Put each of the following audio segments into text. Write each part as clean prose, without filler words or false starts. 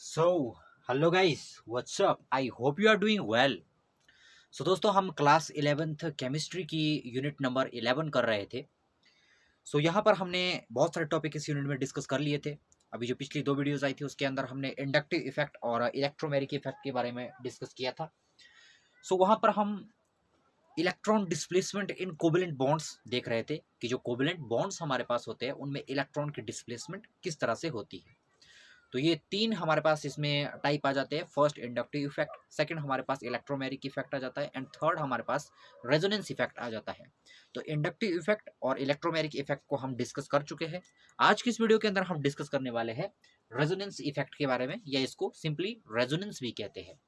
So, hello guys, what's up? I hope you are doing well. So दोस्तों हम class 11th chemistry की unit number 11 कर रहे थे. सो यहाँ पर हमने बहुत सारे टॉपिक इस यूनिट में डिस्कस कर लिए थे. अभी जो पिछली दो वीडियोस आई थी उसके अंदर हमने इंडक्टिव इफेक्ट और इलेक्ट्रोमेरिक इफेक्ट के बारे में डिस्कस किया था. सो वहाँ पर हम electron displacement in covalent bonds देख रहे थे कि जो कोवेलेंट बॉन्ड्स हमारे पास होते हैं उनमें इलेक्ट्रॉन की डिस्प्लेसमेंट किस तरह से होती है. तो ये तीन हमारे पास इसमें टाइप आ जाते हैं. फर्स्ट इंडक्टिव इफेक्ट, सेकंड हमारे पास इलेक्ट्रोमेरिक इफेक्ट आ जाता है एंड थर्ड हमारे पास रेजोनेंस इफेक्ट आ जाता है. तो इंडक्टिव इफेक्ट और इलेक्ट्रोमेरिक इफेक्ट को हम डिस्कस कर चुके हैं. आज की इस वीडियो के अंदर हम डिस्कस करने वाले हैं रेजोनेंस इफेक्ट के बारे में, या इसको सिंपली रेजोनेंस भी कहते हैं.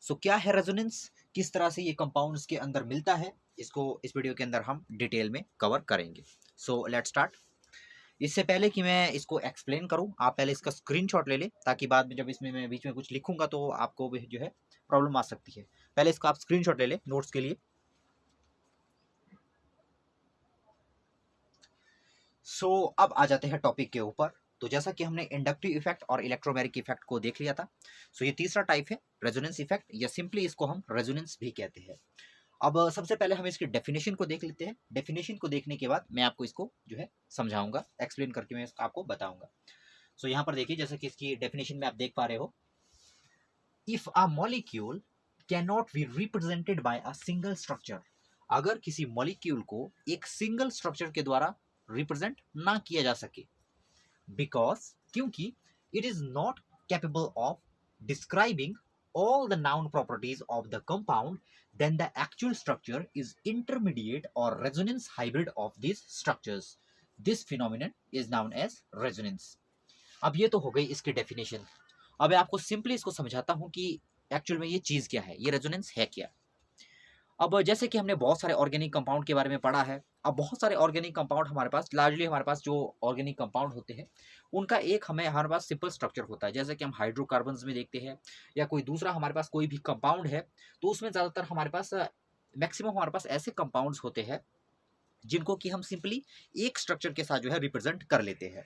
सो क्या है रेजोनेंस, किस तरह से ये कंपाउंड्स के अंदर मिलता है, इसको इस वीडियो के अंदर हम डिटेल में कवर करेंगे. So let's start. इससे पहले कि मैं इसको एक्सप्लेन करूं, आप पहले इसका स्क्रीनशॉट ले लें ताकि बाद में जब इसमें मैं बीच में कुछ लिखूंगा तो आपको भी जो है प्रॉब्लम आ सकती है. पहले इसका आप स्क्रीनशॉट ले लें नोट्स के लिए. सो अब आ जाते हैं टॉपिक के ऊपर. तो जैसा कि हमने इंडक्टिव इफेक्ट और इलेक्ट्रोमेरिक इफेक्ट को देख लिया था, सो ये तीसरा टाइप है रेजोनेंस इफेक्ट, या सिंपली इसको हम रेजोनेंस भी कहते हैं. अब सबसे पहले हम इसकी डेफिनेशन को देख लेते हैं. डेफिनेशन को देखने के बाद मैं आपको इसको जो है समझाऊंगा, एक्सप्लेन करके मैं आपको बताऊंगा. सो यहाँ पर देखिए, जैसे कि इसकी डेफिनेशन में आप देख पा रहे हो, if a molecule can not be represented by a single structure. अगर किसी मॉलिक्यूल को एक सिंगल स्ट्रक्चर के द्वारा रिप्रेजेंट ना किया जा सके, बिकॉज क्योंकि it is not capable of describing all the noun properties of the compound, then the actual structure is intermediate or resonance hybrid of these structures. This phenomenon is known as resonance. अब ये तो हो गई इसकी definition. अब मैं आपको simply इसको समझाता हूँ कि एक्चुअल में ये चीज़ क्या है, ये रेजोनेंस है क्या. अब जैसे कि हमने बहुत सारे ऑर्गेनिक कंपाउंड के बारे में पढ़ा है. अब बहुत सारे ऑर्गेनिक कंपाउंड हमारे पास, लार्जली हमारे पास जो ऑर्गेनिक कंपाउंड होते हैं उनका एक हमारे पास सिंपल स्ट्रक्चर होता है. जैसे कि हम हाइड्रोकार्बन्स में देखते हैं या कोई दूसरा हमारे पास कोई भी कंपाउंड है, तो उसमें ज़्यादातर हमारे पास मैक्सिमम हमारे पास ऐसे कंपाउंड्स होते हैं जिनको कि हम सिंपली एक स्ट्रक्चर के साथ जो है रिप्रेजेंट कर लेते हैं.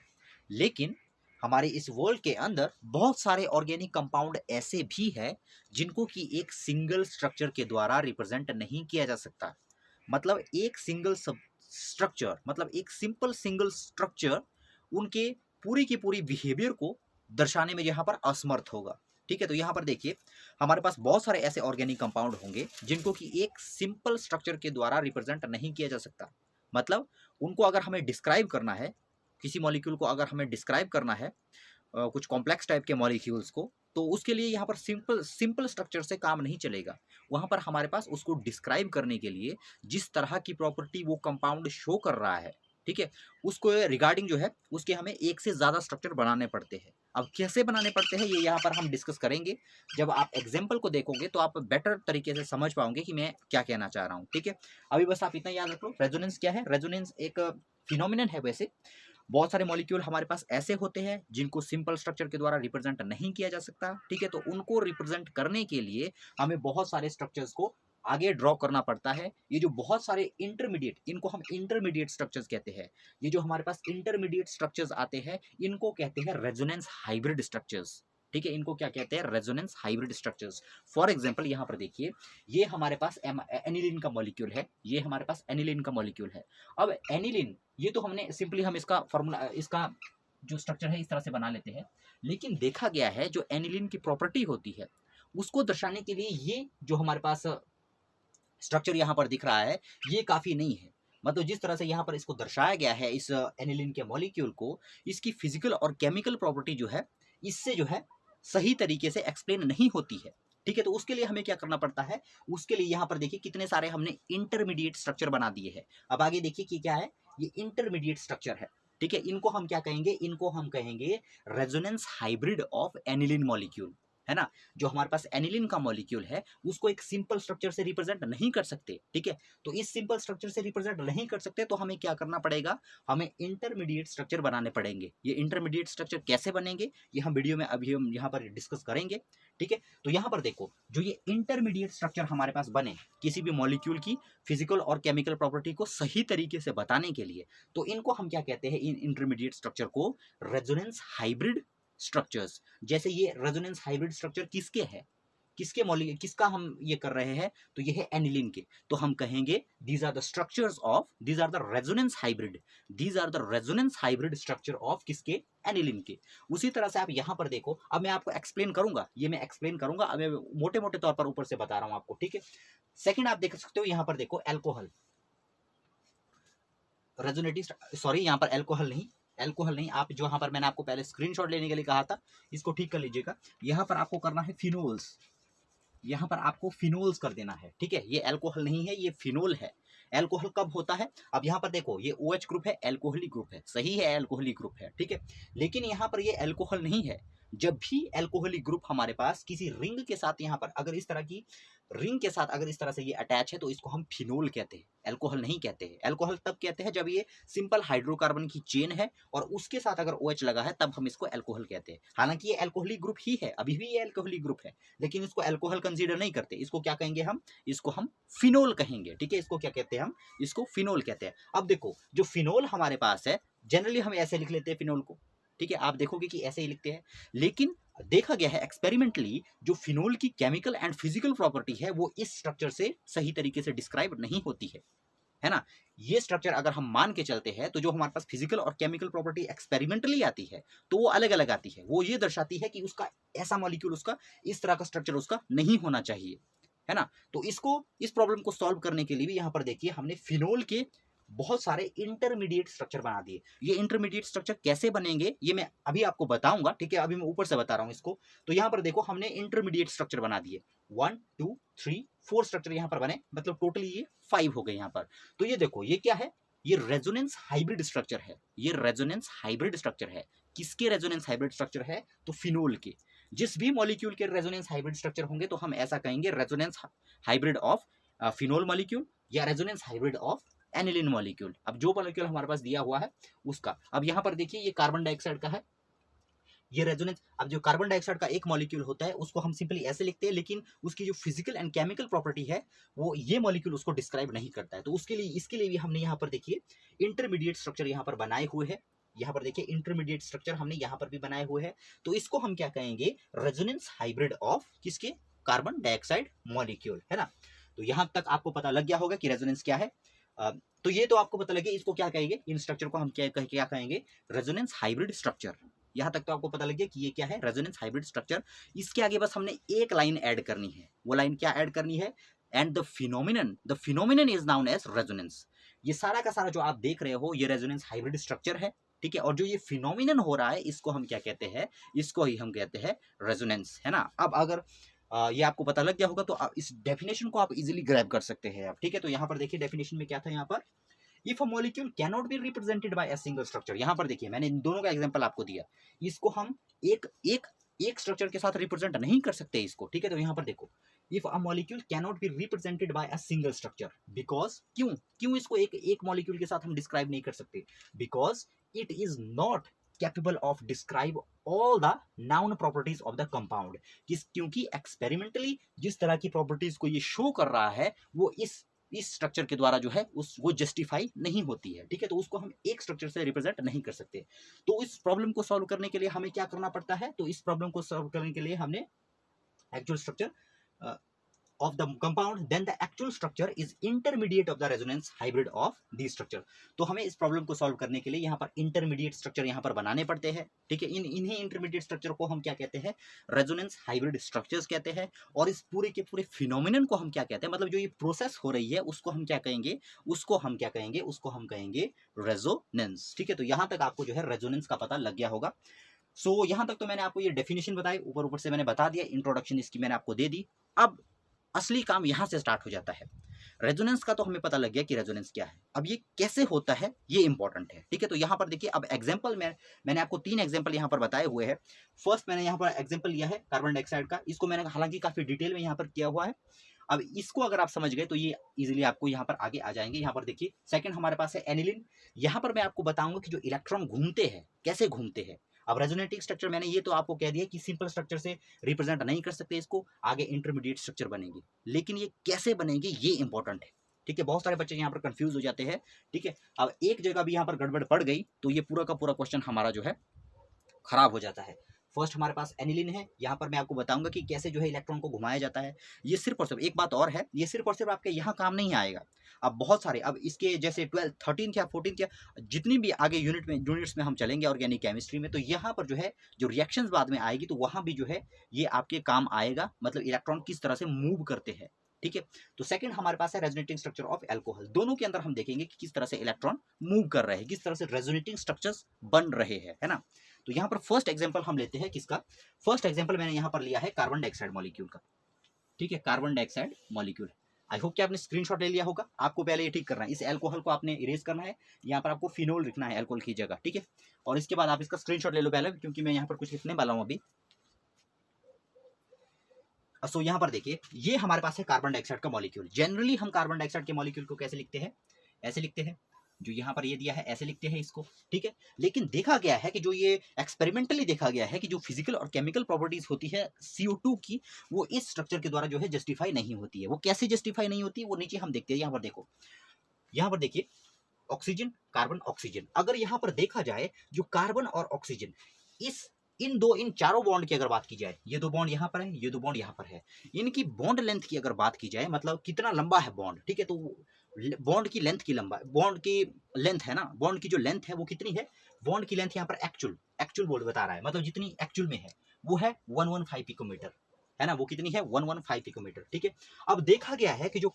लेकिन हमारे इस वर्ल्ड के अंदर बहुत सारे ऑर्गेनिक कंपाउंड ऐसे भी हैं जिनको कि एक सिंगल स्ट्रक्चर के द्वारा रिप्रेजेंट नहीं किया जा सकता. मतलब एक सिंगल सब स्ट्रक्चर, मतलब एक सिंपल सिंगल स्ट्रक्चर उनके पूरी की पूरी बिहेवियर को दर्शाने में यहाँ पर असमर्थ होगा. ठीक है, तो यहाँ पर देखिए हमारे पास बहुत सारे ऐसे ऑर्गेनिक कंपाउंड होंगे जिनको कि एक सिंपल स्ट्रक्चर के द्वारा रिप्रेजेंट नहीं किया जा सकता. मतलब उनको अगर हमें डिस्क्राइब करना है, किसी मॉलिक्यूल को अगर हमें डिस्क्राइब करना है, कुछ कॉम्प्लेक्स टाइप के मॉलिक्यूल्स को, तो उसके लिए यहाँ पर सिंपल सिंपल स्ट्रक्चर से काम नहीं चलेगा. वहाँ पर हमारे पास उसको डिस्क्राइब करने के लिए जिस तरह की प्रॉपर्टी वो कंपाउंड शो कर रहा है, ठीक है, उसको रिगार्डिंग जो है उसके हमें एक से ज़्यादा स्ट्रक्चर बनाने पड़ते हैं. अब कैसे बनाने पड़ते हैं ये यहाँ पर हम डिस्कस करेंगे. जब आप एग्जाम्पल को देखोगे तो आप बेटर तरीके से समझ पाओगे कि मैं क्या कहना चाह रहा हूँ. ठीक है, अभी बस आप इतना याद रख लो, रेजोनेंस क्या है. रेजोनेंस एक फिनोमिनन है. वैसे बहुत सारे मॉलिक्यूल हमारे पास ऐसे होते हैं जिनको सिंपल स्ट्रक्चर के द्वारा रिप्रेजेंट नहीं किया जा सकता. ठीक है, तो उनको रिप्रेजेंट करने के लिए हमें बहुत सारे स्ट्रक्चर्स को आगे ड्रॉ करना पड़ता है. ये जो बहुत सारे इंटरमीडिएट, इनको हम इंटरमीडिएट स्ट्रक्चर्स कहते हैं. ये जो हमारे पास इंटरमीडिएट स्ट्रक्चर्स आते हैं इनको कहते हैं रेजोनेंस हाइब्रिड स्ट्रक्चर्स. ठीक है, इनको क्या कहते हैं, resonance hybrid structures. For example यहाँ पर देखिए, ये हमारे पास एनिलीन का मॉलिक्यूल है, ये हमारे पास एनिलीन का मॉलिक्यूल है. अब एनिलीन, ये तो हमने सिंपली हम इसका फॉर्मूला, इसका जो स्ट्रक्चर है इस तरह से बना लेते हैं. लेकिन देखा गया है जो एनिलीन की प्रॉपर्टी होती है उसको दर्शाने के लिए ये जो हमारे पास स्ट्रक्चर यहाँ पर दिख रहा है ये काफ़ी नहीं है. मतलब जिस तरह से यहाँ पर इसको दर्शाया गया है इस एनिलीन के मॉलिक्यूल को, इसकी फिजिकल और केमिकल प्रॉपर्टी जो है इससे जो है सही तरीके से एक्सप्लेन नहीं होती है. ठीक है, तो उसके लिए हमें क्या करना पड़ता है, उसके लिए यहाँ पर देखिए कितने सारे हमने इंटरमीडिएट स्ट्रक्चर बना दिए हैं. अब आगे देखिए कि क्या है, ये इंटरमीडिएट स्ट्रक्चर है. ठीक है, इनको हम क्या कहेंगे, इनको हम कहेंगे resonance hybrid of aniline molecule, है ना. जो हमारे पास एनिलीन का मॉलिक्यूल है उसको एक सिंपल स्ट्रक्चर से रिप्रेजेंट नहीं कर सकते. ठीक है, तो इस सिंपल स्ट्रक्चर से रिप्रेजेंट नहीं कर सकते तो हमें क्या करना पड़ेगा, हमें इंटरमीडिएट स्ट्रक्चर बनाने पड़ेंगे. ये इंटरमीडिएट स्ट्रक्चर कैसे बनेंगे ये हम वीडियो में अभी हम यहाँ पर डिस्कस करेंगे. ठीक है, तो यहाँ पर देखो जो ये इंटरमीडिएट स्ट्रक्चर हमारे पास बने किसी भी मॉलिक्यूल की फिजिकल और केमिकल प्रॉपर्टी को सही तरीके से बताने के लिए, तो इनको हम क्या कहते हैं, इन इंटरमीडिएट स्ट्रक्चर को रेजोनेंस हाइब्रिड स्ट्रक्चर्स। जैसे ये रेजोनेंस हाइब्रिड स्ट्रक्चर किसके है, किसका हम ये कर रहे हैं, तो ये है एनिलीन के। तो हम कहेंगे these are the structures of, these are the resonance hybrid, these are the resonance hybrid structure of किसके, एनिलीन के। उसी तरह से आप यहां पर देखो, अब मैं आपको एक्सप्लेन करूंगा, ये मैं एक्सप्लेन करूंगा, अब मैं मोटे मोटे तौर पर ऊपर से बता रहा हूं आपको, ठीक है। सेकंड आप देख सकते हो यहां पर देखो एल्कोहल, रेजोनेटिव, सॉरी यहां पर एल्कोहल नहीं, एल्कोहल नहीं, आप जो यहां पर मैंने आपको पहले स्क्रीनशॉट लेने के लिए कहा था, इसको ठीक कर लीजिएगा। यहां पर आपको करना है फिनोल्स, यहां पर आपको फिनोल्स कर देना है, ठीक है। ये अल्कोहल नहीं है, ये फिनोल है। अल्कोहल कब होता है, अब यहां पर देखो ये OH ग्रुप है, अल्कोहलिक ग्रुप है, सही है, अल्कोहलिक ग्रुप है, ठीक है। लेकिन यहां पर ये अल्कोहल नहीं है। जब भी अल्कोहलिक ग्रुप हमारे पास किसी रिंग के साथ, यहां पर अगर इस तरह की रिंग के साथ अगर इस तरह से ये अटैच है, तो इसको हम फिनोल कहते हैं, अल्कोहल नहीं कहते हैं। अल्कोहल तब कहते हैं जब ये सिंपल हाइड्रोकार्बन की चेन है और उसके साथ अगर OH लगा है, तब हम इसको अल्कोहल कहते हैं। हालांकि ये अल्कोहलिक ग्रुप ही है, अभी भी ये अल्कोहलिक ग्रुप है, लेकिन इसको अल्कोहल कंसीडर नहीं करते। इसको क्या कहेंगे हम, इसको हम फिनोल कहेंगे, ठीक है। इसको क्या कहते हैं हम, इसको फिनोल कहते हैं। अब देखो जो फिनोल हमारे पास है, जनरली हम ऐसे लिख लेते हैं फिनोल को, ठीक है, आप देखोगे कि ऐसे ही लिखते हैं। लेकिन देखा गया है एक्सपेरिमेंटली, जो फिनोल की केमिकल एंड फिजिकल प्रॉपर्टी है, वो इस स्ट्रक्चर से सही तरीके से डिस्क्राइब नहीं होती है ना। ये स्ट्रक्चर अगर हम मान के चलते हैं, तो जो हमारे पास फिजिकल और केमिकल प्रॉपर्टी एक्सपेरिमेंटली आती है, तो वो अलग अलग आती है। वो ये दर्शाती है कि उसका ऐसा मॉलिक्यूल, उसका इस तरह का स्ट्रक्चर उसका नहीं होना चाहिए, है ना। तो इसको, इस प्रॉब्लम को सॉल्व करने के लिए भी यहाँ पर देखिए हमने फिनोल के बहुत सारे इंटरमीडिएट स्ट्रक्चर बना दिए। ये इंटरमीडिएट स्ट्रक्चर कैसे बनेंगे, ये मैं अभी आपको बताऊंगा, ठीक है। अभी मैं ऊपर से बता रहा हूं इसको। तो यहाँ पर देखो हमने इंटरमीडिएट स्ट्रक्चर बना दिए, 1 2 3 4 स्ट्रक्चर यहाँ पर बने, मतलब टोटली ये 5 हो गए यहाँ पर। तो ये देखो ये क्या है, ये रेजोनेंस हाइब्रिड स्ट्रक्चर है, ये रेजोनेंस हाइब्रिड स्ट्रक्चर है। किसके रेजोनेंस हाइब्रिड स्ट्रक्चर है, तो फिनोल के। जिस भी मॉलिक्यूल के रेजोनेंस हाइब्रिड स्ट्रक्चर होंगे, तो हम ऐसा कहेंगे resonance hybrid of phenol molecule या resonance hybrid of aniline molecule. अब जो मॉलिक्यूल हमारे पास दिया हुआ है उसका, अब यहां पर देखिए ये कार्बन डाइऑक्साइड का है, ये रेजोनेंस। अब जो कार्बन डाइऑक्साइड का एक मॉलिक्यूल होता है, उसको हम सिंपली ऐसे लिखते हैं, लेकिन उसकी जो फिजिकल एंड केमिकल प्रॉपर्टी है, वो ये मॉलिक्यूल उसको डिस्क्राइब नहीं करता है। तो उसके लिए, इसके लिए भी हमने यहाँ पर देखिए इंटरमीडिएट स्ट्रक्चर यहाँ पर बनाए हुए हैं। यहाँ पर देखिए इंटरमीडिएट स्ट्रक्चर हमने यहाँ पर भी बनाए हुए हैं। तो इसको हम क्या कहेंगे, रेजोनेंस हाइब्रिड ऑफ किसके, कार्बन डाइऑक्साइड मॉलिक्यूल, है ना। तो यहां तक आपको पता लग गया होगा कि रेजोनेंस क्या है। तो ये तो आपको पता लगे, इसको क्या कहेंगे, इन स्ट्रक्चर को हम क्या कहेंगे, रेजोनेंस हाइब्रिड स्ट्रक्चर। यहां तक तो आपको पता लग गया कि ये क्या है, रेजोनेंस हाइब्रिड स्ट्रक्चर। इसके आगे बस हमने एक लाइन ऐड करनी है, वो लाइन क्या ऐड करनी है, and the phenomenon is known as resonance. ये सारा का सारा जो आप देख रहे हो, ये रेजोनेंस हाइब्रिड स्ट्रक्चर है, ठीक है। और जो ये फिनोमिनन हो रहा है, इसको हम क्या कहते हैं, इसको ही हम कहते हैं रेजोनेंस, है ना। अब अगर ये आपको पता लग गया होगा, तो इस डेफिनेशन को आप इजीली ग्रैब कर सकते हैं आप, ठीक है। तो यहाँ पर देखिए डेफिनेशन में क्या था, यहाँ पर if a molecule cannot be represented by a single structure. यहाँ पर देखिए मैंने इन दोनों का एग्जांपल आपको दिया, इसको हम एक एक एक स्ट्रक्चर के साथ रिप्रेजेंट नहीं कर सकते इसको, ठीक है। तो यहाँ पर देखो, if a molecule cannot be represented by a single structure, because क्यों इसको एक मॉलिक्यूल के साथ हम डिस्क्राइब नहीं कर सकते, because it is not capable of describe all the noun properties of the compound. क्योंकि एक्सपेरिमेंटली जिस तरह की प्रॉपर्टीज को ये शो कर रहा है, वो इस स्ट्रक्चर के द्वारा जो है वो जस्टिफाई नहीं होती है, ठीक है। तो उसको हम एक स्ट्रक्चर से रिप्रेजेंट नहीं कर सकते। तो इस प्रॉब्लम को सॉल्व करने के लिए हमें क्या करना पड़ता है, तो इस प्रॉब्लम को सॉल्व करने के लिए हमने actual structure of the compound, then the actual structure is intermediate of the resonance hybrid of these structure। तो हमें इस प्रॉब्लम को सॉल्व करने के लिए यहाँ पर इंटरमीडिएट स्ट्रक्चर यहाँ पर बनाने पड़ते हैं, ठीक है। इन्हीं इंटरमीडिएट स्ट्रक्चर को हम क्या कहते हैं, रेजोनेंस हाइब्रिड स्ट्रक्चर्स कहते हैं। और इस पूरे के पूरे फिनोमिनन को हम क्या कहते हैं, मतलब जो ये प्रोसेस हो रही है उसको हम क्या कहेंगे, उसको हम कहेंगे रेजोनेंस, ठीक है। तो यहाँ तक आपको जो है रेजोनेंस का पता लग गया होगा। सो यहाँ तक तो मैंने आपको ये डेफिनेशन बताई, ऊपर से मैंने बता दिया, इंट्रोडक्शन इसकी मैंने आपको दे दी। अब असली काम यहां से स्टार्ट हो जाता है। रेजोनेंस का तो हमें पता लग गया कि रेजोनेंस क्या है, अब ये कैसे होता है ये इंपॉर्टेंट है, ठीक है। तो यहाँ पर देखिए, अब एग्जांपल मैंने आपको 3 एग्जांपल यहाँ पर बताए हुए हैं। फर्स्ट मैंने यहाँ पर एग्जांपल लिया है कार्बन डाइऑक्साइड का, इसको मैंने हालांकि काफी डिटेल में यहाँ पर किया हुआ है। अब इसको अगर आप समझ गए तो ये इजीली आपको यहाँ पर आगे आ जाएंगे। यहाँ पर देखिए सेकंड हमारे पास है एनिलीन। यहाँ पर मैं आपको बताऊंगा कि जो इलेक्ट्रॉन घूमते हैं कैसे घूमते हैं। अब रेजोनेटिव स्ट्रक्चर मैंने ये तो आपको कह दिया कि सिंपल स्ट्रक्चर से रिप्रेजेंट नहीं कर सकते इसको, आगे इंटरमीडिएट स्ट्रक्चर बनेंगे, लेकिन ये कैसे बनेंगे ये इंपॉर्टेंट है, ठीक है। बहुत सारे बच्चे यहाँ पर कंफ्यूज हो जाते हैं, ठीक है। अब एक जगह भी यहाँ पर गड़बड़ पड़ गई तो ये पूरा का पूरा क्वेश्चन हमारा जो है खराब हो जाता है। फर्स्ट हमारे पास एनिलिन है, यहाँ पर मैं आपको बताऊंगा कि कैसे जो है इलेक्ट्रॉन को घुमाया जाता है। ये सिर्फ और सिर्फ एक बात और है, ये सिर्फ और सिर्फ आपके यहाँ काम नहीं आएगा, अब बहुत सारे, अब इसके जैसे 12th 13th या 14th या जितनी भी आगे यूनिट्स में हम चलेंगे ऑर्गेनिक केमिस्ट्री में, तो यहाँ पर जो है जो रिएक्शंस बाद में आएगी तो वहाँ भी जो है ये आपके काम आएगा, मतलब इलेक्ट्रॉन किस तरह से मूव करते हैं। ठीक है, तो सेकंड हमारे पास है रेजोनेटिंग स्ट्रक्चर ऑफ अल्कोहल। दोनों के अंदर हम देखेंगे कि किस तरह से इलेक्ट्रॉन मूव कर रहे हैं, किस तरह से रेजोनेटिंग स्ट्रक्चर्स बन रहे हैं, है ना। तो यहाँ पर फर्स्ट एग्जांपल हम लेते हैं किसका, फर्स्ट एग्जांपल मैंने यहाँ पर लिया है कार्बन डाइऑक्साइड मॉलिक्यूल का। ठीक है, carbon dioxide molecule. I hope कि आपने स्क्रीनशॉट ले लिया होगा। आपको पहले ये ठीक करना है, इस अल्कोहल को आपने इरेज करना है, यहाँ पर आपको फिनोल लिखना है अल्कोहल की जगह। ठीक है, और इसके बाद आप इसका स्क्रीनशॉट ले लो पहले, क्योंकि मैं यहाँ पर कुछ लिखने वाला हूँ अभी। सो यहाँ पर देखिए, ये हमारे पास है कार्बन डाइऑक्साइड का मॉलिक्यूल। जनरली हम कार्बन डाइऑक्साइड के मॉलिक्यूल को कैसे लिखते हैं, ऐसे लिखते हैं, जो यहाँ पर ये दिया है ऐसे लिखते हैं इसको। ठीक है, लेकिन देखा गया है कि जो ये एक्सपेरिमेंटली देखा गया है कि जो फिजिकल और केमिकल प्रॉपर्टीज होती है CO2 की, वो इस स्ट्रक्चर के द्वारा जो है जस्टिफाई नहीं होती है। वो कैसे जस्टिफाई नहीं होती है, वो नीचे हम देखते हैं। यहाँ पर देखो, यहाँ पर देखिए, ऑक्सीजन कार्बन ऑक्सीजन। अगर यहाँ पर देखा जाए जो कार्बन और ऑक्सीजन, इन चारों बॉन्ड की अगर बात की जाए, ये दो बॉन्ड यहाँ पर है, ये दो बॉन्ड यहाँ पर है, इनकी बॉन्ड लेंथ की अगर बात की जाए, मतलब कितना लंबा है बॉन्ड। ठीक है, तो बॉन्ड की लेंथ की बॉन्ड की लेंथ है ना, बॉन्ड की जो लेंथ है वो कितनी है, बॉन्ड की लेंथ यहाँ पर एक्चुअल बोर्ड बता रहा है, मतलब जितनी एक्चुअल में है वो है 115 पिकोमीटर, है ना, वो कितनी है 115 पिकोमीटर। ठीक है, अब देखा गया है कि जो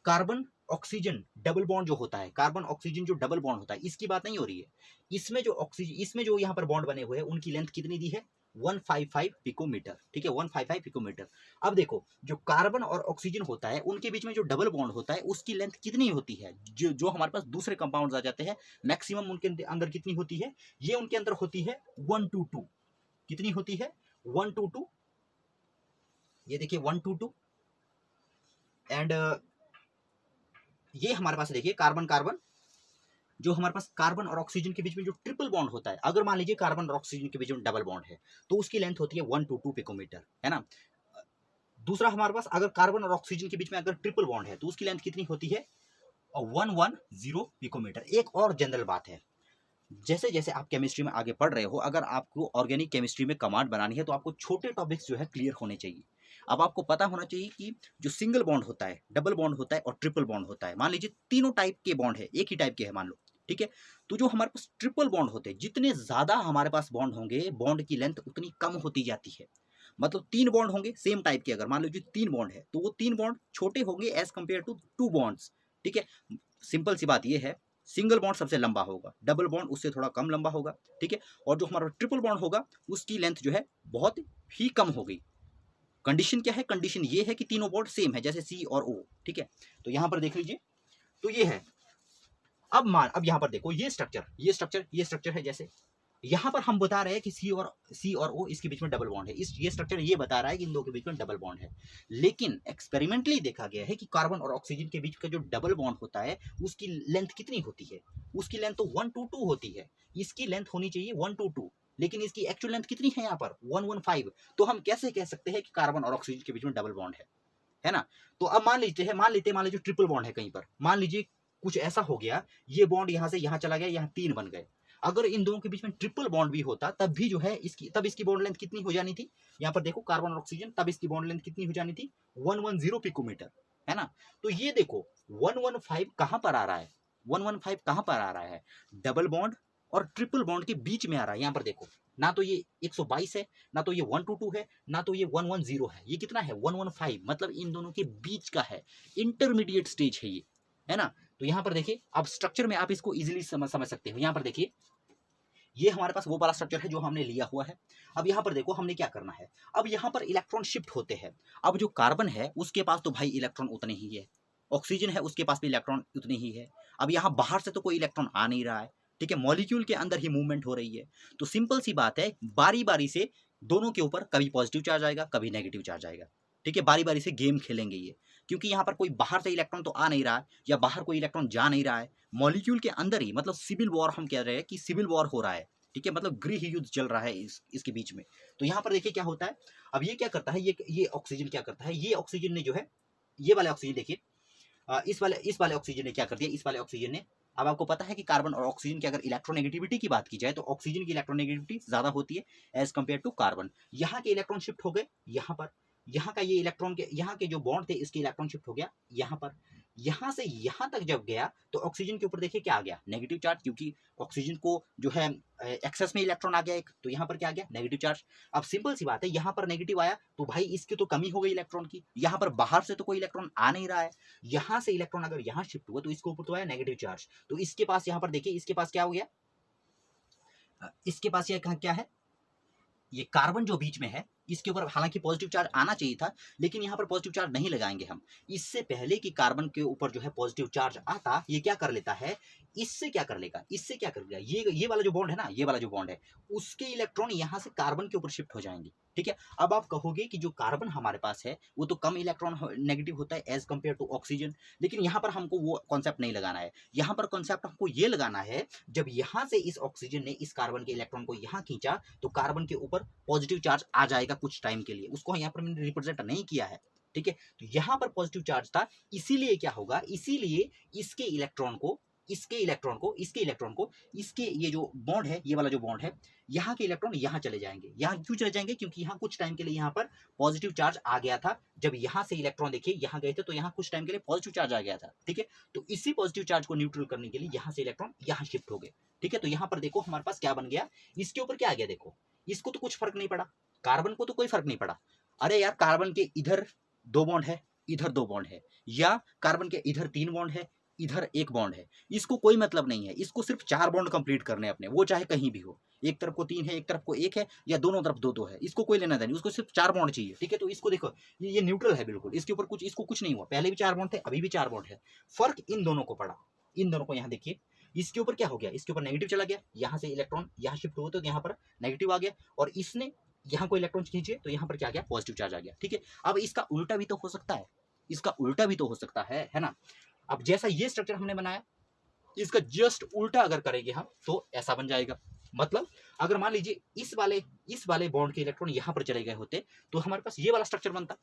कार्बन ऑक्सीजन डबल बॉन्ड जो होता है, कार्बन ऑक्सीजन जो डबल बॉन्ड होता है, इसकी बात नहीं हो रही है, इसमें जो यहाँ पर बॉन्ड बने हुए हैं उनकी लेंथ कितनी दी है 155 पिकोमीटर। ठीक है, 155 पिकोमीटर। अब देखो, जो कार्बन और ऑक्सीजन होता है उनके बीच में जो डबल बॉन्ड होता है उसकी लेंथ कितनी होती है, जो हमारे पास दूसरे कंपाउंड्स आ जाते हैं, मैक्सिमम उनके अंदर कितनी होती है, ये उनके अंदर होती है 122। कितनी होती है 122, ये देखिए 122। एंड ये हमारे पास देखिए कार्बन जो हमारे पास कार्बन और ऑक्सीजन के बीच में जो ट्रिपल बॉन्ड होता है, अगर मान लीजिए कार्बन और ऑक्सीजन के बीच में डबल बॉन्ड है तो उसकी लेंथ होती है 122 पिकोमीटर, है ना। दूसरा हमारे पास अगर कार्बन और ऑक्सीजन के बीच में अगर ट्रिपल बॉन्ड है तो उसकी लेंथ कितनी होती है 110 पिकोमीटर। एक और जनरल बात है, जैसे जैसे आप केमिस्ट्री में आगे पढ़ रहे हो, अगर आपको ऑर्गेनिक केमिस्ट्री में कमांड बनानी है तो आपको छोटे टॉपिक्स जो है क्लियर होने चाहिए। अब आपको पता होना चाहिए कि जो सिंगल बॉन्ड होता है, डबल बॉन्ड होता है और ट्रिपल बॉन्ड होता है। मान लीजिए तीनों टाइप के बॉन्ड है, एक ही टाइप के है मान लो, ठीक है, तो जो हमारे पास ट्रिपल बॉन्ड होते हैं, जितने ज्यादा हमारे पास बॉन्ड होंगे बॉन्ड की लेंथ उतनी कम होती जाती है। मतलब 3 बॉन्ड होंगे सेम टाइप के, अगर मान लीजिए 3 बॉन्ड है तो वो 3 बॉन्ड छोटे होंगे एज कंपेयर टू 2 बॉन्ड्स। ठीक है, सिंपल सी बात ये है, सिंगल बॉन्ड सबसे लंबा होगा, डबल बॉन्ड उससे थोड़ा कम लंबा होगा। ठीक है, और जो हमारा ट्रिपल बॉन्ड होगा उसकी लेंथ जो है बहुत ही कम होगी। कंडीशन क्या है, कंडीशन ये है कि तीनों बॉन्ड सेम है, जैसे C और O। ठीक है, तो यहां पर देख लीजिए, तो ये है। अब यहां पर देखो, ये स्ट्रक्चर है, जैसे यहां पर हम बता रहे हैं कि C और O इसके बीच में डबल बॉन्ड है। ये स्ट्रक्चर ये बता रहा है कि इन दो के बीच में डबल बॉन्ड है, लेकिन एक्सपेरिमेंटली देखा गया है कि कार्बन और ऑक्सीजन के बीच का जो डबल बॉन्ड होता है उसकी लेंथ कितनी होती है, उसकी लेंथ तो 122 होती है, इसकी लेंथ होनी चाहिए 122, लेकिन इसकी एक्चुअल लेंथ कितनी है यहाँ पर 115। तो हम कैसे कह सकते हैं कि कार्बन और ऑक्सीजन के बीच में डबल बॉन्ड है ना। तो अब मान लीजिए ट्रिपल बॉन्ड है कहीं पर, मान लीजिए कुछ ऐसा हो गया, ये बॉन्ड यहाँ से यहाँ चला गया, यहाँ 3 बन गए। अगर इन दोनों के बीच में ट्रिपल बॉन्ड भी होता तब भी जो है इसकी बॉन्ड लेंथ कितनी हो जानी थी, यहाँ पर देखो कार्बन और ऑक्सीजन, तब इसकी बॉन्ड लेंथ कितनी हो जानी थी 110 पिकोमीटर, है ना। तो ये देखो 115 कहां पर आ रहा है, 115 कहां पर आ रहा है, डबल बॉन्ड और ट्रिपल बॉन्ड के बीच में आ रहा है। यहाँ पर देखो, ना तो ये 122 है, ना तो ये 122 है, ना तो ये 110 है, ये कितना है 115, मतलब इन दोनों के बीच का है, इंटरमीडिएट स्टेज है ये, है ना। तो यहाँ पर देखिए, अब स्ट्रक्चर में आप इसको इजीली समझ सकते हो। यहाँ पर देखिए, ये हमारे पास वो वाला स्ट्रक्चर है जो हमने लिया हुआ है। अब यहाँ पर देखो हमने क्या करना है, अब यहाँ पर इलेक्ट्रॉन शिफ्ट होते हैं। अब जो कार्बन है उसके पास तो भाई इलेक्ट्रॉन उतने ही है, ऑक्सीजन है उसके पास भी इलेक्ट्रॉन उतने ही है। अब यहाँ बाहर से तो कोई इलेक्ट्रॉन आ नहीं रहा है, ठीक है, मॉलिक्यूल के अंदर ही मूवमेंट हो रही है। तो सिंपल सी बात है, बारी बारी से दोनों के ऊपर कभी पॉजिटिव चार्ज आएगा, कभी नेगेटिव चार्ज आएगा। ठीक है, बारी बारी से गेम खेलेंगे ये, क्योंकि यहाँ पर कोई बाहर से इलेक्ट्रॉन तो आ नहीं रहा है या बाहर कोई इलेक्ट्रॉन जा नहीं रहा है, मॉलिक्यूल के अंदर ही, मतलब सिविल वॉर हम कह रहे हैं कि सिविल वॉर हो रहा है। ठीक है, मतलब गृह युद्ध चल रहा है इसके बीच में। तो यहाँ पर देखिए क्या होता है, अब ये क्या करता है, ये ऑक्सीजन क्या करता है, ये ऑक्सीजन ने जो है, ये वाले ऑक्सीजन देखिए, इस वाले ऑक्सीजन ने क्या कर दिया, इस वाले ऑक्सीजन ने अब आपको पता है कि कार्बन और ऑक्सीजन की अगर इलेक्ट्रोनेगेटिविटी की बात की जाए तो ऑक्सीजन की इलेक्ट्रोनेगेटिविटी ज्यादा होती है एज कंपेयर टू कार्बन। यहाँ के इलेक्ट्रॉन शिफ्ट हो गए यहाँ पर, यहाँ का ये इलेक्ट्रॉन के यहाँ के जो बॉन्ड थे इसके इलेक्ट्रॉन शिफ्ट हो गया यहाँ पर, यहाँ से यहाँ तक जब गया तो ऑक्सीजन के ऊपर देखिए क्या आ गया, नेगेटिव चार्ज, क्योंकि ऑक्सीजन को जो है एक्सेस में इलेक्ट्रॉन आ गया एक, तो यहाँ पर क्या आ गया, नेगेटिव चार्ज। अब सिंपल सी बात है, यहाँ पर नेगेटिव आया तो भाई इसकी तो कमी हो गई इलेक्ट्रॉन की, यहाँ पर बाहर से तो कोई इलेक्ट्रॉन आ नहीं रहा है, यहाँ से इलेक्ट्रॉन अगर यहाँ शिफ्ट हुआ तो इसके ऊपर तो आया नेगेटिव चार्ज, तो इसके पास यहाँ पर देखिए इसके पास क्या हो गया, इसके पास ये क्या है, ये कार्बन जो बीच में है इसके ऊपर हालांकि पॉजिटिव चार्ज आना चाहिए था, लेकिन यहाँ पर पॉजिटिव चार्ज नहीं लगाएंगे हम। इससे पहले कि कार्बन के ऊपर जो है पॉजिटिव चार्ज आता, ये क्या कर लेता है, इससे क्या कर लेगा, इससे क्या कर लेगा, ये वाला जो बॉन्ड है ना, ये वाला जो बॉन्ड है उसके इलेक्ट्रॉन यहाँ से कार्बन के ऊपर शिफ्ट हो जाएंगे। ठीक है, अब आप कहोगे कि जो कार्बन हमारे पास है वो तो कम इलेक्ट्रॉन नेगेटिव होता है एज कंपेयर टू ऑक्सीजन, लेकिन यहाँ पर हमको वो कॉन्सेप्ट नहीं लगाना है। यहाँ पर कॉन्सेप्ट हमको ये लगाना है, जब यहाँ से इस ऑक्सीजन ने इस कार्बन के इलेक्ट्रॉन को यहाँ खींचा तो कार्बन के ऊपर पॉजिटिव चार्ज आ जाएगा कुछ टाइम के लिए, उसको यहाँ पर मैंने रिप्रेजेंट नहीं किया है। ठीक है, तो यहाँ पर पॉजिटिव चार्ज था, इसीलिए क्या होगा, इसीलिए इसके इलेक्ट्रॉन को इसके ये जो बॉन्ड है, ये वाला जो बॉन्ड है, यहाँ के इलेक्ट्रॉन यहाँ चले जाएंगे। यहाँ क्यों चले जाएंगे, क्योंकि यहाँ कुछ टाइम के लिए यहाँ पर पॉजिटिव चार्ज आ गया था, जब यहाँ से इलेक्ट्रॉन देखिए यहाँ गए थे तो यहाँ कुछ टाइम के लिए पॉजिटिव चार्ज आ गया था। ठीक है, तो इसी पॉजिटिव चार्ज को न्यूट्रल करने के लिए यहाँ से इलेक्ट्रॉन यहाँ शिफ्ट हो गए। ठीक है, तो यहाँ पर देखो हमारे पास क्या बन गया, इसके ऊपर क्या आ गया, देखो इसको तो कुछ फर्क नहीं पड़ा, कार्बन को तो कोई फर्क नहीं पड़ा। अरे यार, कार्बन के इधर 2 बॉन्ड है, इधर 2 बॉन्ड है, या कार्बन के इधर 3 बॉन्ड है, इधर 1 बॉन्ड है, इसको कोई मतलब नहीं है, इसको सिर्फ 4 बॉन्ड कंप्लीट करने अपने, वो चाहे कहीं भी हो, एक तरफ को 3 है, एक तरफ को 1 है, या दोनों तरफ 2-2 है, इसको कोई लेना देना, उसको सिर्फ 4 बॉन्ड चाहिए। ठीक है, तो इसको देखो ये न्यूट्रल है बिल्कुल, इसके ऊपर कुछ, इसको कुछ नहीं हुआ, पहले भी 4 बॉन्ड थे, अभी भी 4 बॉन्ड है, फर्क इन दोनों को पड़ा, इन दोनों को यहाँ देखिए, इसके ऊपर क्या हो गया, इसके ऊपर नेगेटिव चला गया, यहाँ से इलेक्ट्रॉन यहाँ शिफ्ट हुआ तो यहाँ पर नेगेटिव आ गया, और इसने यहाँ को इलेक्ट्रॉन खींचे तो यहाँ पर क्या आ गया, पॉजिटिव चार्ज आ गया। ठीक है, अब इसका उल्टा भी तो हो सकता है, इसका उल्टा भी तो हो सकता है ना। अब जैसा ये स्ट्रक्चर हमने बनाया, इसका जस्ट उल्टा अगर करेंगे हम तो ऐसा बन जाएगा। मतलब अगर मान लीजिए इस वाले बॉन्ड के इलेक्ट्रॉन यहाँ पर चले गए होते तो हमारे पास ये वाला स्ट्रक्चर बनता।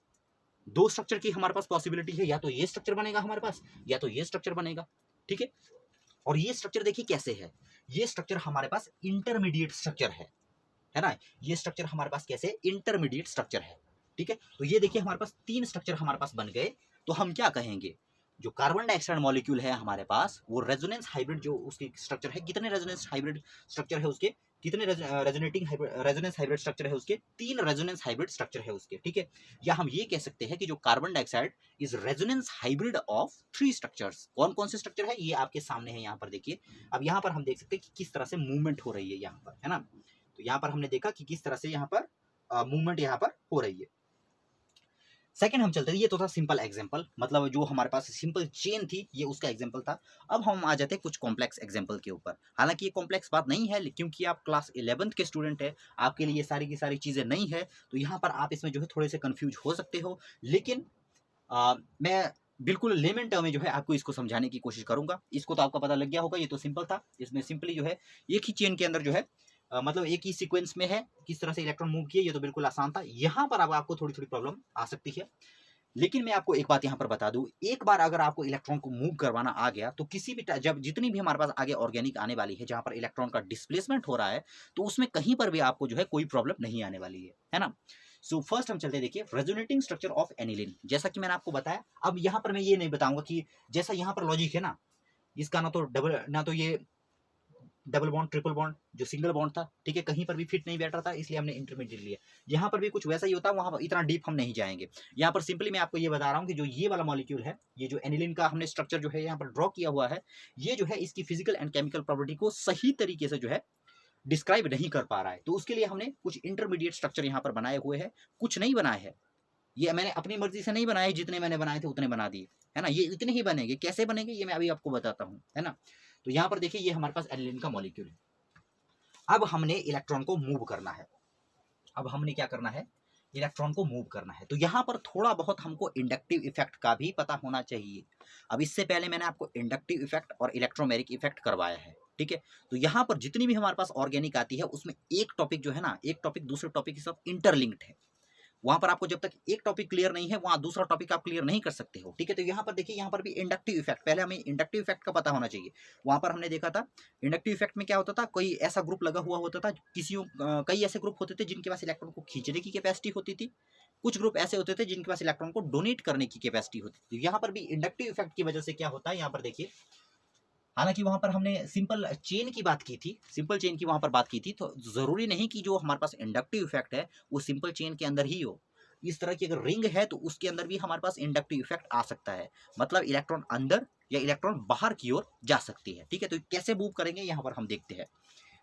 2 स्ट्रक्चर की हमारे पास पॉसिबिलिटी है, या तो ये स्ट्रक्चर बनेगा हमारे पास, या तो ये स्ट्रक्चर बनेगा। ठीक है, और ये स्ट्रक्चर देखिए कैसे है, ये स्ट्रक्चर हमारे पास इंटरमीडिएट स्ट्रक्चर है ना, ये स्ट्रक्चर हमारे पास कैसे, इंटरमीडिएट स्ट्रक्चर है। ठीक है, तो ये देखिए हमारे पास 3 स्ट्रक्चर हमारे पास बन गए, तो हम क्या कहेंगे, जो कार्बन डाइऑक्साइड मॉलिक्यूल है हमारे पास, वो रेजोनेंस हाइब्रिड जो उसकी स्ट्रक्चर है, कितने रेजोनेंस हाइब्रिड स्ट्रक्चर है उसके, कितने रेजोनेंस हाइब्रिड स्ट्रक्चर है उसके, 3 रेजोनेंस हाइब्रिड स्ट्रक्चर है उसके। ठीक है, या हम ये कह सकते हैं कि जो carbon dioxide is resonance hybrid of 3 structures. कौन कौन से स्ट्रक्चर है ये आपके सामने है, यहाँ पर देखिए। अब यहाँ पर हम देख सकते हैं कि किस तरह से मूवमेंट हो रही है यहाँ पर, है ना। तो यहाँ पर हमने देखा कि किस तरह से यहाँ पर मूवमेंट यहाँ पर हो रही है। सेकंड हम चलते हैं, ये तो था सिंपल एग्जांपल, मतलब जो हमारे पास सिंपल चेन थी ये उसका एग्जांपल था। अब हम आ जाते हैं कुछ कॉम्प्लेक्स एग्जांपल के ऊपर। हालांकि ये कॉम्प्लेक्स बात नहीं है, क्योंकि आप क्लास 11th के स्टूडेंट है, आपके लिए ये सारी की सारी चीज़ें नहीं है, तो यहाँ पर आप इसमें जो है थोड़े से कन्फ्यूज हो सकते हो, लेकिन मैं बिल्कुल लेमन टर्म में जो है आपको इसको समझाने की कोशिश करूंगा। इसको तो आपका पता लग गया होगा, ये तो सिंपल था। इसमें सिंपली जो है एक ही चेन के अंदर जो है मतलब एक ही सीक्वेंस में है, किस तरह से इलेक्ट्रॉन मूव किए, ये तो बिल्कुल आसान था। यहाँ पर अब आपको थोड़ी थोड़ी प्रॉब्लम आ सकती है, लेकिन मैं आपको एक बात यहाँ पर बता दूं, एक बार अगर आपको इलेक्ट्रॉन को मूव करवाना आ गया तो किसी भी जब जितनी भी हमारे पास आगे ऑर्गेनिक आने वाली है जहां पर इलेक्ट्रॉन का डिस्प्लेसमेंट हो रहा है, तो उसमें कहीं पर भी आपको जो है कोई प्रॉब्लम नहीं आने वाली है ना। सो फर्स्ट हम चलते देखिए रेजोनेटिंग स्ट्रक्चर ऑफ एनिलीन। जैसा कि मैंने आपको बताया, अब यहाँ पर मैं ये नहीं बताऊंगा कि जैसा यहाँ पर लॉजिक है ना, इसका ना तो ये डबल बॉन्ड ट्रिपल बॉन्ड जो सिंगल बॉन्ड था, ठीक है, कहीं पर भी फिट नहीं बैठ रहा था, इसलिए हमने इंटरमीडिएट लिया। यहाँ पर भी कुछ वैसा ही होता है, वहाँ पर इतना डीप हम नहीं जाएंगे। यहाँ पर सिंपली मैं आपको ये बता रहा हूँ कि जो ये वाला मॉलिक्यूल है, ये जो एनिलीन का हमने स्ट्रक्चर जो है यहाँ पर ड्रॉ किया हुआ है, ये जो है इसकी फिजिकल एंड केमिकल प्रॉपर्टी को सही तरीके से जो है डिस्क्राइब नहीं कर पा रहा है, तो उसके लिए हमने कुछ इंटरमीडिएट स्ट्रक्चर यहाँ पर बनाए हुए हैं। कुछ नहीं बनाए हैं, ये मैंने अपनी मर्जी से नहीं बनाए, जितने मैंने बनाए थे उतने बना दिए, है ना। ये इतने ही बनेंगे, कैसे बनेंगे ये मैं अभी आपको बताता हूँ, है ना। तो यहाँ पर देखिए ये हमारे पास एनिलीन का मॉलिक्यूल है। अब हमने इलेक्ट्रॉन को मूव करना है, अब हमने क्या करना है, इलेक्ट्रॉन को मूव करना है। तो यहाँ पर थोड़ा बहुत हमको इंडक्टिव इफेक्ट का भी पता होना चाहिए। अब इससे पहले मैंने आपको इंडक्टिव इफेक्ट और इलेक्ट्रोमेरिक इफेक्ट करवाया है, ठीक है। तो यहाँ पर जितनी भी हमारे पास ऑर्गेनिक आती है उसमें एक टॉपिक जो है ना, एक टॉपिक दूसरे टॉपिक के साथ इंटरलिंक्ड है। वहां पर आपको जब तक एक टॉपिक क्लियर नहीं है वहां दूसरा टॉपिक आप क्लियर नहीं कर सकते हो, ठीक है। तो यहाँ पर देखिए, यहाँ पर भी इंडक्टिव इफेक्ट, पहले हमें इंडक्टिव इफेक्ट का पता होना चाहिए। वहां पर हमने देखा था इंडक्टिव इफेक्ट में क्या होता था, कोई ऐसा ग्रुप लगा हुआ होता था, कई ऐसे ग्रुप होते थे जिनके पास इलेक्ट्रॉन को खींचने की कैपेसिटी होती थी, कुछ ग्रुप ऐसे होते थे जिनके पास इलेक्ट्रॉन को डोनेट करने की कैपेसिटी होती थी। यहाँ पर भी इंडक्टिव इफेक्ट की वजह से क्या होता है, यहाँ पर देखिए, हालांकि वहां पर हमने सिंपल चेन की बात की थी, सिंपल चेन की वहां पर बात की थी, तो जरूरी नहीं कि जो हमारे पास इंडक्टिव इफेक्ट है वो सिंपल चेन के अंदर ही हो। इस तरह की अगर रिंग है तो उसके अंदर भी हमारे पास इंडक्टिव इफेक्ट आ सकता है, मतलब इलेक्ट्रॉन अंदर या इलेक्ट्रॉन बाहर की ओर जा सकती है, ठीक है। तो कैसे मूव करेंगे यहाँ पर हम देखते हैं।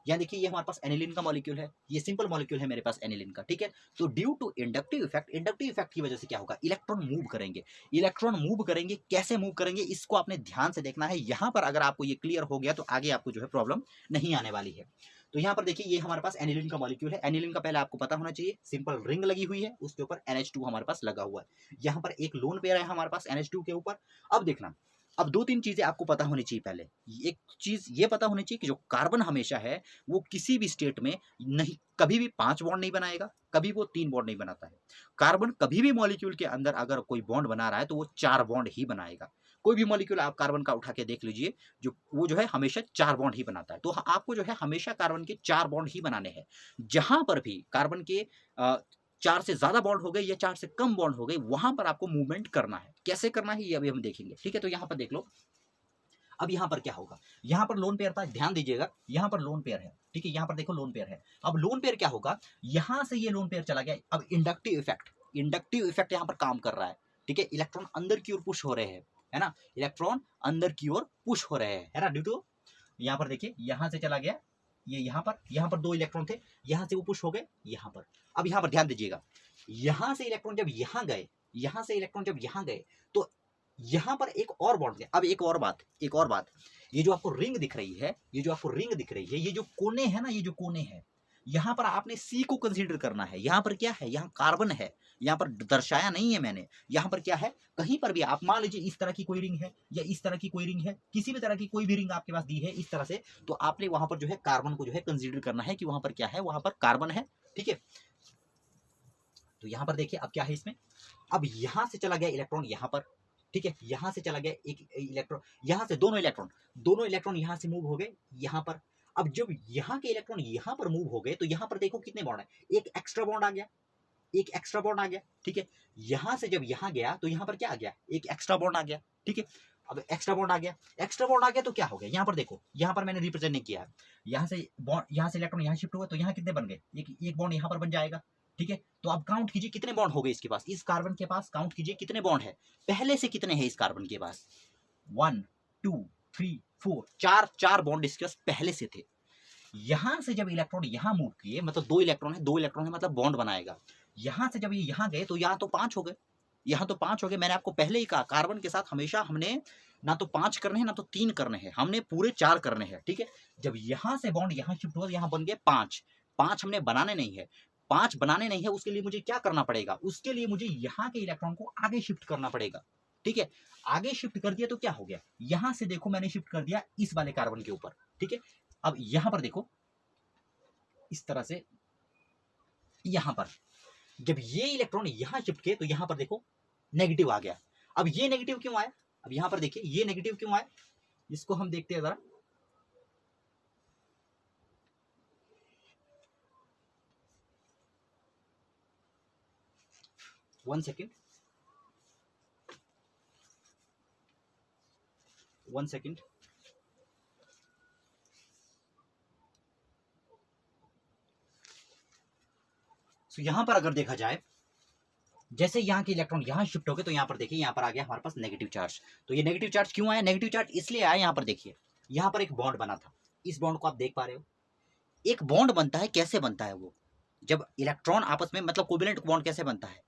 यहाँ देखिए, ये हमारे पास एनिलीन का मॉलिक्यूल है, ये सिंपल मॉलिक्यूल है मेरे पास एनिलीन का, ठीक है। तो due to inductive effect, inductive effect की वजह से क्या होगा, इलेक्ट्रॉन मूव करेंगे। इलेक्ट्रॉन मूव करेंगे, कैसे मूव करेंगे इसको आपने ध्यान से देखना है। यहाँ पर अगर आपको ये क्लियर हो गया तो आगे आपको जो है प्रॉब्लम नहीं आने वाली है। तो यहाँ पर देखिए, ये हमारे पास एनिलीन का मॉलिक्यूल है। एनिलीन का पहले आपको पता होना चाहिए, सिंपल रिंग लगी हुई है, उसके ऊपर NH2 हमारे पास लगा हुआ है। यहाँ पर एक लोन पेयर है हमारे पास NH2 के ऊपर। अब देखना, अब दो तीन चीजें आपको पता होनी चाहिए। पहले एक चीज ये पता होनी चाहिए कि जो कार्बन हमेशा है वो किसी भी स्टेट में नहीं, कभी भी 5 बॉन्ड नहीं बनाएगा, कभी वो 3 बॉन्ड नहीं बनाता है। कार्बन कभी भी मॉलिक्यूल के अंदर अगर कोई बॉन्ड बना रहा है तो वो 4 बॉन्ड ही बनाएगा। कोई भी मॉलिक्यूल आप कार्बन का उठा के देख लीजिए, जो है हमेशा 4 बॉन्ड ही बनाता है। तो आपको जो है हमेशा कार्बन के 4 बॉन्ड ही बनाने हैं। जहां पर भी कार्बन के 4 से ज्यादा बॉन्ड हो गए या 4 से कम बॉन्ड हो गए, वहां पर आपको मूवमेंट करना है। कैसे करना है ये अभी हम देखेंगे, ठीक है। तो यहाँ पर देख लो, अब यहाँ पर क्या होगा, यहाँ पर लोन पेयर था, ध्यान दीजिएगा, यहाँ पर लोन पेयर है, ठीक है। यहाँ पर देखो लोन पेयर है। अब लोन पेयर क्या होगा, यहाँ से ये लोन पेयर चला गया। अब इंडक्टिव इफेक्ट, इंडक्टिव इफेक्ट यहाँ पर काम कर रहा है, ठीक है। इलेक्ट्रॉन अंदर की ओर पुश हो रहे हैं, है ना, इलेक्ट्रॉन अंदर की ओर पुश हो रहे हैं, है ना, ड्यू टू, यहाँ पर देखिए, यहाँ से चला गया ये, यहाँ पर 2 इलेक्ट्रॉन थे, यहाँ से वो पुश हो गए यहाँ पर। अब यहाँ पर ध्यान दीजिएगा, यहाँ से इलेक्ट्रॉन जब यहाँ गए, यहाँ से इलेक्ट्रॉन जब यहाँ गए तो यहाँ पर एक और बॉन्ड है। अब एक और बात, ये जो आपको रिंग दिख रही है, ये जो कोने है ना, ये जो कोने है, यहाँ पर आपने सी को कंसीडर करना है। यहाँ पर क्या है, यहाँ कार्बन है, यहाँ पर दर्शाया नहीं है मैंने। यहाँ पर क्या है, कहीं पर भी आप मान लीजिए इस तरह की कोई रिंग है या इस तरह की कोई रिंग है, किसी भी तरह की कोई भी रिंग आपके पास दी है इस तरह से, तो आपने वहां पर जो है कार्बन को जो है कंसीडर करना है कि वहां पर क्या है, वहां पर कार्बन है, ठीक है। तो यहाँ पर देखिए अब क्या है इसमें, अब यहाँ से चला गया इलेक्ट्रॉन यहाँ पर, ठीक है, यहाँ से चला गया एक इलेक्ट्रॉन, यहाँ से दोनों इलेक्ट्रॉन यहाँ से मूव हो गए यहाँ पर। अब जब यहाँ के इलेक्ट्रॉन यहाँ पर मूव हो गए तो यहाँ पर देखो कितने बॉन्ड है, एक एक्स्ट्रा बॉन्ड आ गया, ठीक है। यहाँ से जब यहाँ गया तो यहाँ पर क्या आ गया, एक एक्स्ट्रा बॉन्ड आ गया, ठीक है। अब एक्स्ट्रा बॉन्ड आ गया तो क्या हो गया, यहाँ पर देखो, यहाँ पर मैंने रिप्रेजेंट नहीं किया है, यहाँ से इलेक्ट्रॉन यहाँ शिफ्ट हुआ तो यहाँ कितने बन गए, एक बॉन्ड यहाँ पर बन जाएगा, ठीक है। तो अब काउंट कीजिए कितने बॉन्ड हो गए इसके पास, इस कार्बन के पास काउंट कीजिए कितने बॉन्ड है, पहले से कितने हैं इस कार्बन के पास, 1 2 3 4, चार बॉन्ड इसके पास पहले से थे। यहां से जब इलेक्ट्रॉन यहां मूव किए, मतलब 2 इलेक्ट्रॉन है मतलब बॉन्ड बनाएगा। यहां से जब ये यहां गए तो यहाँ तो 5 हो गए, मैंने आपको पहले ही कहा कार्बन के साथ हमेशा हमने ना तो 5 करने हैं ना तो 3 करने हैं, हमने पूरे 4 करने हैं, ठीक है। जब यहां से बॉन्ड यहां शिफ्ट हुआ, यहां बन गए 5 हमने बनाने नहीं है, 5 बनाने नहीं है, उसके लिए मुझे क्या करना पड़ेगा, उसके लिए मुझे यहाँ के इलेक्ट्रॉन को आगे शिफ्ट करना पड़ेगा, ठीक है। आगे शिफ्ट कर दिया तो क्या हो गया, यहां से देखो मैंने शिफ्ट कर दिया इस वाले कार्बन के ऊपर, ठीक है। अब यहां पर देखो इस तरह से, यहां पर जब ये इलेक्ट्रॉन यहां शिफ्ट किए तो यहां पर देखो नेगेटिव आ गया। अब ये नेगेटिव क्यों आया, अब यहां पर देखिए ये नेगेटिव क्यों आया, इसको हम देखते हैं जरा। वन सेकेंड, तो यहां पर अगर देखा जाए, जैसे यहाँ के इलेक्ट्रॉन यहाँ शिफ्ट हो गए तो यहाँ पर देखिए, यहाँ पर आ गया हमारे पास नेगेटिव चार्ज। तो ये नेगेटिव चार्ज क्यों आया, नेगेटिव चार्ज इसलिए आया, यहाँ पर देखिए, यहाँ पर एक बॉन्ड बना था, इस बॉन्ड को आप देख पा रहे हो, एक बॉन्ड बनता है, कैसे बनता है वो, जब इलेक्ट्रॉन आपस में, मतलब कोवेलेंट बॉन्ड कैसे बनता है,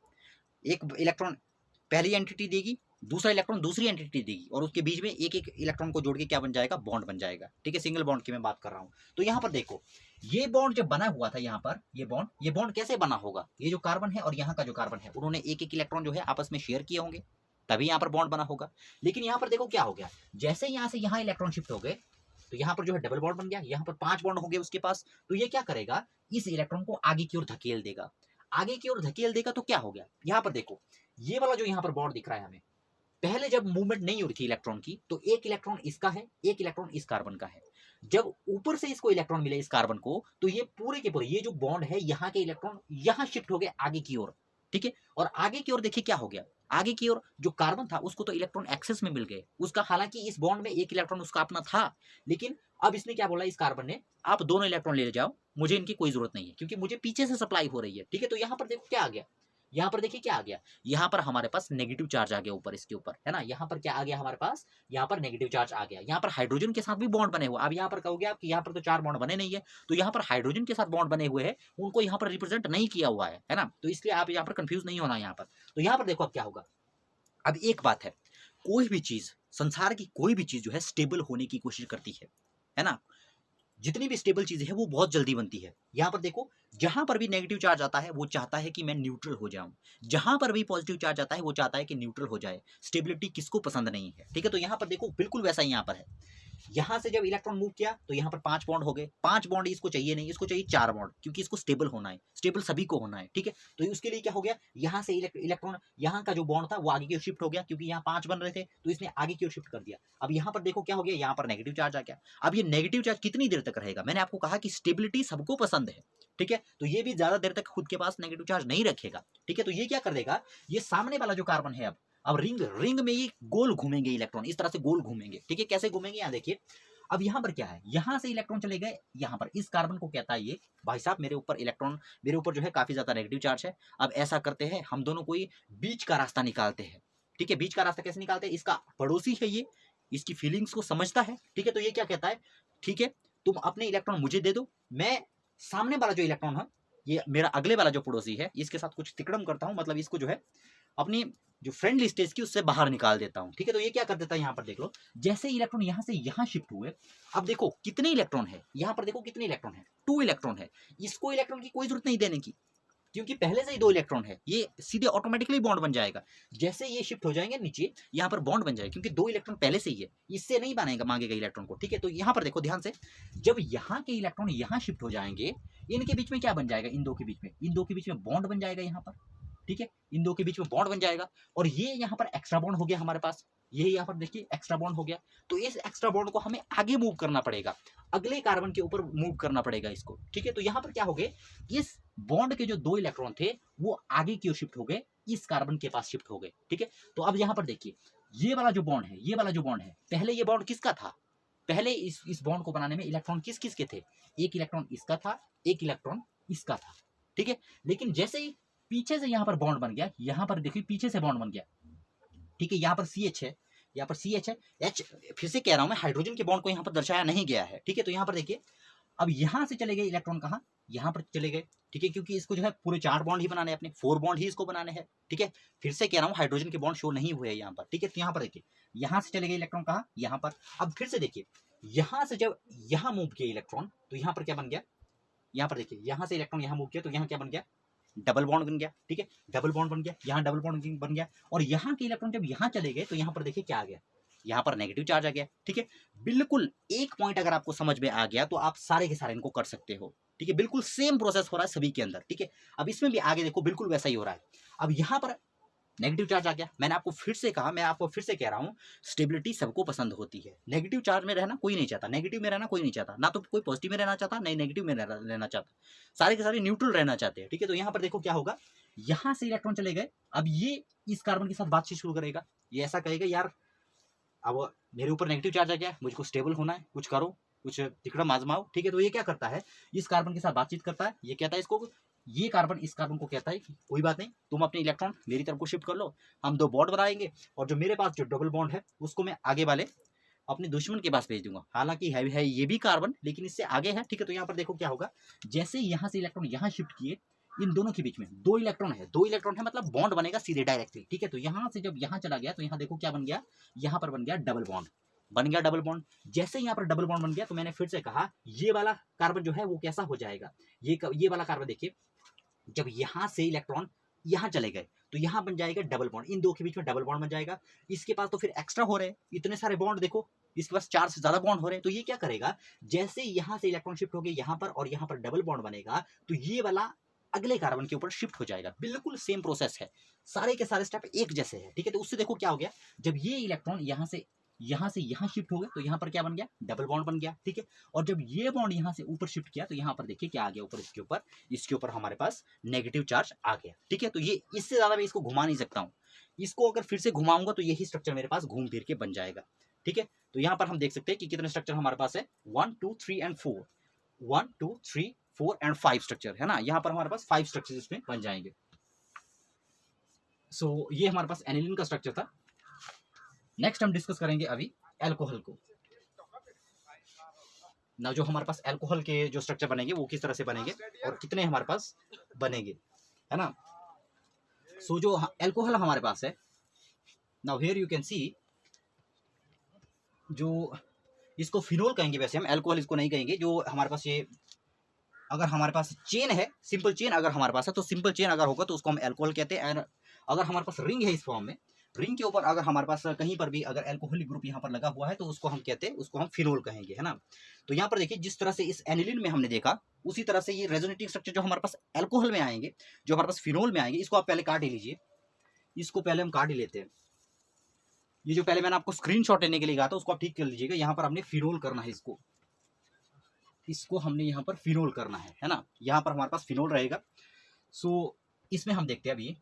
एक इलेक्ट्रॉन पहली एंटिटी देगी, दूसरा इलेक्ट्रॉन दूसरी एंटिटी देगी, और उसके बीच में एक एक इलेक्ट्रॉन को जोड़ के क्या बन जाएगा, बॉन्ड बन जाएगा, ठीक है। सिंगल बॉन्ड की मैं बात कर रहा हूँ। तो यहाँ पर देखो ये बॉन्ड जब बना हुआ था यहाँ पर, ये बॉन्ड कैसे बना होगा, ये जो कार्बन है और यहाँ का जो कार्बन है, उन्होंने एक एक इलेक्ट्रॉन जो है आपस में शेयर किए होंगे, तभी यहाँ पर बॉन्ड बना होगा। लेकिन यहाँ पर देखो क्या हो गया, जैसे यहाँ से यहाँ इलेक्ट्रॉन शिफ्ट हो गए तो यहाँ पर जो है डबल बॉन्ड बन गया, यहाँ पर 5 बॉन्ड हो गए उसके पास। तो ये क्या करेगा, इस इलेक्ट्रॉन को आगे की ओर धकेल देगा। आगे की ओर धकेल देगा तो क्या हो गया, यहाँ पर देखो ये वाला जो यहाँ पर बॉन्ड दिख रहा है हमें, पहले जब मूवमेंट नहीं हो रही थी इलेक्ट्रॉन की तो एक इलेक्ट्रॉन इसका है, एक इलेक्ट्रॉन इस कार्बन का है। जब ऊपर से इसको इलेक्ट्रॉन मिले इस कार्बन को, तो ये पूरे के पूरे ये जो बॉन्ड है यहाँ के इलेक्ट्रॉन यहाँ शिफ्ट हो गए आगे की ओर, ठीक है। और आगे की ओर देखिए क्या हो गया, आगे की ओर जो कार्बन था उसको तो इलेक्ट्रॉन एक्सेस में मिल गए उसका, हालांकि इस बॉन्ड में एक इलेक्ट्रॉन उसका अपना था, लेकिन अब इसने क्या बोला इस कार्बन ने, आप दोनों इलेक्ट्रॉन ले जाओ, मुझे इनकी कोई जरूरत नहीं है क्योंकि मुझे पीछे से सप्लाई हो रही है, ठीक है। तो यहाँ पर देखो क्या आ गया, यहाँ पर देखिए क्या आ गया, यहाँ पर हमारे पास नेगेटिव चार्ज आ गया ऊपर इसके ऊपर, है ना। यहाँ पर क्या आ गया हमारे पास, यहाँ पर नेगेटिव चार्ज आ गया, यहाँ पर हाइड्रोजन के साथ भी बॉन्ड बने हुए। अब यहाँ पर कहोगे आप कि यहाँ पर तो 4 बॉन्ड बने नहीं है, तो यहाँ पर हाइड्रोजन के साथ बॉन्ड बने हुए हैं, उनको यहाँ पर रिप्रेजेंट नहीं किया हुआ है ना। तो इसलिए आप यहाँ पर कंफ्यूज नहीं होना यहाँ पर। तो यहाँ पर देखो अब क्या होगा, अब एक बात है, कोई भी चीज, संसार की कोई भी चीज जो है स्टेबल होने की कोशिश करती है ना। जितनी भी स्टेबल चीजें हैं वो बहुत जल्दी बनती है। यहाँ पर देखो जहां पर भी नेगेटिव चार्ज आता है वो चाहता है कि मैं न्यूट्रल हो जाऊं, जहां पर भी पॉजिटिव चार्ज आता है वो चाहता है कि न्यूट्रल हो जाए। स्टेबिलिटी किसको पसंद नहीं है, ठीक है। तो यहाँ पर देखो बिल्कुल वैसा ही यहाँ पर है, यहां से जब इलेक्ट्रॉन मूव किया तो यहाँ पर 5 बॉन्ड हो गए, 5 बॉन्ड इसको चाहिए नहीं, इसको चाहिए 4 बॉन्ड, क्योंकि इसको स्टेबल होना है, स्टेबल सभी को होना है, ठीक है। तो उसके लिए क्या हो गया, यहाँ से इलेक्ट्रॉन यहाँ का जो बॉन्ड था वो आगे की ओर शिफ्ट हो गया, क्योंकि यहाँ 5 बन रहे थे तो इसने आगे की ओर शिफ्ट कर दिया। अब यहाँ पर देखो क्या हो गया, यहाँ पर नेगेटिव चार्ज आ गया। अब ये नेगेटिव चार्ज कितनी देर तक रहेगा, मैंने आपको कहा कि स्टेबिलिटी सबको पसंद है, ठीक है। तो ये भी ज्यादा देर तक खुद के पास नेगेटिव चार्ज नहीं रखेगा, ठीक है। तो ये क्या कर देगा, ये सामने वाला जो कार्बन है, अब रिंग में ये गोल घूमेंगे इलेक्ट्रॉन, इस तरह से गोल घूमेंगे, ठीक है। कैसे घूमेंगे यहाँ देखिए, अब यहाँ पर क्या है, यहाँ से इलेक्ट्रॉन चले गए यहाँ पर, इस कार्बन को कहता है ये भाई साहब मेरे ऊपर इलेक्ट्रॉन, मेरे ऊपर जो है काफी ज्यादा नेगेटिव चार्ज है। अब ऐसा करते हैं हम दोनों कोई बीच का रास्ता निकालते हैं, ठीक है। बीच का रास्ता कैसे निकालते हैं, इसका पड़ोसी है ये, इसकी फीलिंग्स को समझता है, ठीक है। तो ये क्या कहता है, ठीक है तुम अपने इलेक्ट्रॉन मुझे दे दो, मैं सामने वाला जो इलेक्ट्रॉन है, ये मेरा अगले वाला जो पड़ोसी है, इसके साथ कुछ तिकड़म करता हूं, मतलब इसको जो है अपनी जो फ्रेंडली स्टेज की उससे बाहर निकाल देता हूं, ठीक है। तो ये क्या कर देता है, यहाँ पर देख लो, जैसे इलेक्ट्रॉन यहाँ से यहाँ शिफ्ट हुए, अब देखो कितने इलेक्ट्रॉन है, यहाँ पर देखो कितने इलेक्ट्रॉन है, 2 इलेक्ट्रॉन है। इसको इलेक्ट्रॉन की कोई जरूरत नहीं देने की, क्योंकि पहले से ही 2 इलेक्ट्रॉन है, ये सीधे ऑटोमेटिकली बॉन्ड बन जाएगा। जैसे ये शिफ्ट हो जाएंगे नीचे, यहाँ पर बॉन्ड बन जाएगा, क्योंकि 2 इलेक्ट्रॉन पहले से ही है, इससे नहीं बनेगा, मांगेगा इलेक्ट्रॉन को, ठीक है। तो यहाँ पर देखो ध्यान से, जब यहाँ के इलेक्ट्रॉन यहाँ शिफ्ट हो जाएंगे, इनके बीच में क्या बन जाएगा, इन दो के बीच में, इन दो के बीच में बॉन्ड बन जाएगा यहाँ पर, ठीक है। इन दो के बीच में बॉन्ड बन जाएगा, और ये यहाँ पर एक्स्ट्रा बॉन्ड हो गया हमारे पास, ये यहाँ पर देखिए एक्स्ट्रा बॉन्ड हो गया। तो इस एक्स्ट्रा बॉन्ड को हमें आगे मूव करना पड़ेगा, अगले कार्बन के ऊपर मूव करना पड़ेगा इसको, ठीक है। तो यहाँ पर क्या हो गए, इस बॉन्ड के जो 2 इलेक्ट्रॉन थे वो आगे की ओर शिफ्ट हो गए, इस कार्बन के पास शिफ्ट हो गए, ठीक है। तो अब यहाँ पर देखिए ये वाला जो बॉन्ड है, ये वाला जो बॉन्ड है, पहले ये बॉन्ड किसका था, पहले इस बॉन्ड को बनाने में इलेक्ट्रॉन किस किस के थे, एक इलेक्ट्रॉन इसका था, एक इलेक्ट्रॉन इसका था, ठीक है। लेकिन जैसे ही पीछे से यहाँ पर बॉन्ड बन गया, यहाँ पर देखिए पीछे से बॉन्ड बन गया, ठीक है। यहाँ पर CH है, यहाँ पर CH है, H फिर से कह रहा हूं मैं, हाइड्रोजन के बॉन्ड को यहाँ पर दर्शाया नहीं गया है, ठीक है। तो यहाँ पर देखिए अब यहाँ से चले गए इलेक्ट्रॉन कहाँ, यहाँ पर चले गए, ठीक है, क्योंकि इसको जो है पूरे 4 बॉन्ड ही बनाने हैं, अपने 4 बॉन्ड ही इसको बनाने हैं, ठीक है। फिर से कह रहा हूँ हाइड्रोजन के बॉन्ड शो नहीं हुए यहाँ पर, ठीक है। तो यहाँ पर देखिए यहाँ से चले गए इलेक्ट्रॉन कहाँ, यहाँ पर। अब फिर से देखिए यहाँ से जब यहाँ मूव किया इलेक्ट्रॉन, तो यहाँ पर क्या बन गया, यहाँ पर देखिए यहाँ से इलेक्ट्रॉन यहाँ मूव किया तो यहाँ क्या बन गया, डबल बॉन्ड बन गया, ठीक है। डबल बॉन्ड बन गया, यहाँ डबल बॉन्ड बन गया, और यहाँ के इलेक्ट्रॉन जब यहाँ चले गए तो यहाँ पर देखिए क्या आ गया, यहाँ पर नेगेटिव चार्ज आ गया, ठीक है। बिल्कुल एक पॉइंट अगर आपको समझ में आ गया तो आप सारे के सारे इनको कर सकते हो, ठीक है। बिल्कुल सेम प्रोसेस हो रहा है सभी के अंदर, ठीक है। अब इसमें भी आगे देखो बिल्कुल वैसा ही हो रहा है। अब यहाँ पर नेगेटिव चार्ज आ गया, मैंने आपको फिर से कहा, मैं आपको फिर से कह रहा हूँ, स्टेबिलिटी सबको पसंद होती है। नेगेटिव चार्ज में रहना कोई नहीं चाहता, नेगेटिव में रहना कोई नहीं चाहता, ना तो कोई पॉजिटिव में रहना चाहता, नहीं नेगेटिव में रहना चाहता, सारे के सारे न्यूट्रल रहना चाहते हैं, ठीक है। तो यहाँ पर देखो क्या होगा, यहाँ से इलेक्ट्रॉन चले गए, अब ये इस कार्बन के साथ बातचीत शुरू करेगा, ये ऐसा कहेगा यार अब मेरे ऊपर नेगेटिव चार्ज आ गया, मुझको स्टेबल होना है, कुछ करो, कुछ तिकड़म आजमाओ, ठीक है। तो ये क्या करता है, इस कार्बन के साथ बातचीत करता है, ये कहता है इसको, ये कार्बन इस कार्बन को कहता है कि कोई बात नहीं, तुम अपने इलेक्ट्रॉन मेरी तरफ को शिफ्ट कर लो, हम 2 बॉन्ड बनाएंगे, और जो मेरे पास जो डबल बॉन्ड है उसको मैं आगे वाले अपने दुश्मन के पास भेज दूंगा। हालांकि है ये भी कार्बन, लेकिन इससे आगे है, ठीक है। तो यहाँ पर देखो क्या होगा, जैसे यहाँ से इलेक्ट्रॉन यहाँ शिफ्ट किए, इन दोनों के बीच में 2 इलेक्ट्रॉन है, 2 इलेक्ट्रॉन है, मतलब बॉन्ड बनेगा सीधे डायरेक्टली, ठीक है। तो यहाँ से जब यहाँ चला गया तो यहाँ देखो क्या बन गया, यहाँ पर बन गया डबल बॉन्ड, बन गया डबल बॉन्ड। जैसे यहाँ पर डबल बॉन्ड बन गया तो मैंने फिर से कहा ये वाला कार्बन जो है वो कैसा हो जाएगा, ये वाला कार्बन देखिए, जब यहाँ से इलेक्ट्रॉन यहाँ चले गए तो यहाँ बन जाएगा डबल बॉन्ड, इन 2 के बीच में डबल बॉन्ड बन जाएगा। इसके पास तो फिर एक्स्ट्रा हो रहे हैं, इतने सारे बॉन्ड देखो, इसके पास 4 से ज्यादा बॉन्ड हो रहे हैं। तो ये क्या करेगा, जैसे यहाँ से इलेक्ट्रॉन शिफ्ट हो गए यहाँ पर और यहाँ पर डबल बॉन्ड बनेगा, तो ये वाला अगले कार्बन के ऊपर शिफ्ट हो जाएगा। बिल्कुल सेम प्रोसेस है, सारे के सारे स्टेप एक जैसे है, ठीक है। तो उससे देखो क्या हो गया, जब ये इलेक्ट्रॉन यहाँ से यहाँ शिफ्ट हो गए तो यहाँ पर क्या बन गया, डबल बॉन्ड बन गया, ठीक है। और जब ये बॉन्ड यहाँ से ऊपर शिफ्ट किया तो यहाँ पर देखिए क्या आ गया ऊपर, इसके ऊपर हमारे पास नेगेटिव चार्ज आ गया, ठीक है। तो ये इससे ज्यादा मैं इसको घुमा नहीं सकता हूँ, इसको अगर फिर से घुमाऊंगा तो यही स्ट्रक्चर मेरे पास घूम फिर के बन जाएगा, ठीक है। तो यहाँ पर हम देख सकते हैं कि कितने स्ट्रक्चर हमारे पास है, 1 2 3 एंड 4, 1 2 3 4 एंड 5 स्ट्रक्चर है ना। यहाँ पर हमारे पास 5 स्ट्रक्चर इसमें बन जाएंगे। सो ये हमारे पास एनिलीन का स्ट्रक्चर था। नेक्स्ट हम डिस्कस करेंगे अभी एल्कोहल को ना। जो हमारे पास एल्कोहल के जो स्ट्रक्चर बनेंगे वो किस तरह से बनेंगे और कितने हमारे पास बनेंगे, है ना। सो जो एल्कोहल हमारे पास है, now here you can see, जो इसको फिनोल कहेंगे, वैसे हम एल्कोहल इसको नहीं कहेंगे। जो हमारे पास ये अगर हमारे पास चेन है, सिंपल चेन अगर हमारे पास है तो सिंपल चेन अगर होगा तो उसको हम एल्कोहल कहते हैं। एंड अगर हमारे पास रिंग है इस फॉर्म में, रिंग के ऊपर अगर हमारे पास कहीं पर भी अगर एल्कोहलिक ग्रुप यहाँ पर लगा हुआ है तो उसको हम कहते हैं, उसको हम फिनोल कहेंगे, है ना। तो यहाँ पर देखिए जिस तरह से इस एनिलीन में हमने देखा उसी तरह से ये रेजोनेटिंग स्ट्रक्चर जो हमारे पास एल्कोहल में आएंगे, जो हमारे पास फिनोल में आएंगे, इसको आप पहले काट ही लीजिए, इसको पहले हम काट ही लेते हैं। ये जो पहले मैंने आपको स्क्रीनशॉट लेने के लिए कहा था उसको आप ठीक कर लीजिएगा। यहाँ पर हमने फिनोल करना है, इसको हमने यहाँ पर फिनोल करना है ना। यहाँ पर हमारे पास फिनोल रहेगा। सो इसमें हम देखते हैं अभी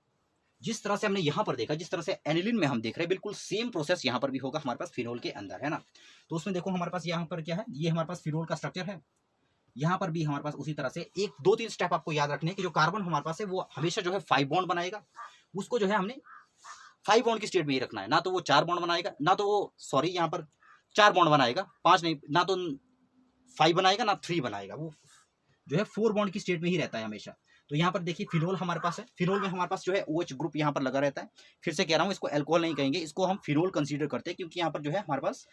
जिस तरह से हमने यहाँ पर देखा, जिस तरह से एनिलीन में हम देख रहे हैं, बिल्कुल सेम प्रोसेस यहाँ पर भी होगा हमारे पास फिनोल के अंदर, है ना। तो उसमें देखो हमारे पास यहाँ पर क्या है, ये हमारे पास फिनोल का स्ट्रक्चर है। यहाँ पर भी हमारे पास उसी तरह से 1 2 3 स्टेप आपको याद रखने हैं कि जो कार्बन हमारे पास है वो हमेशा जो है 5 बॉन्ड बनाएगा, उसको जो है हमने 5 बॉन्ड की स्टेट में ही रखना है। ना तो वो 4 बॉन्ड बनाएगा, ना तो वो सॉरी यहाँ पर 4 बॉन्ड बनाएगा, 5 नहीं, ना तो 5 बनाएगा ना 3 बनाएगा, वो जो है 4 बॉन्ड की स्टेट में ही रहता है हमेशा। तो यहाँ पर देखिए फिनोल हमारे पास है, फिनोल में हमारे पास जो है OH ग्रुप यहाँ पर लगा रहता है। फिर से कह रहा हूँ, इसको अल्कोहल नहीं कहेंगे, इसको हम फिनोल कंसीडर करते हैं, क्योंकि यहाँ पर जो है हमारे पास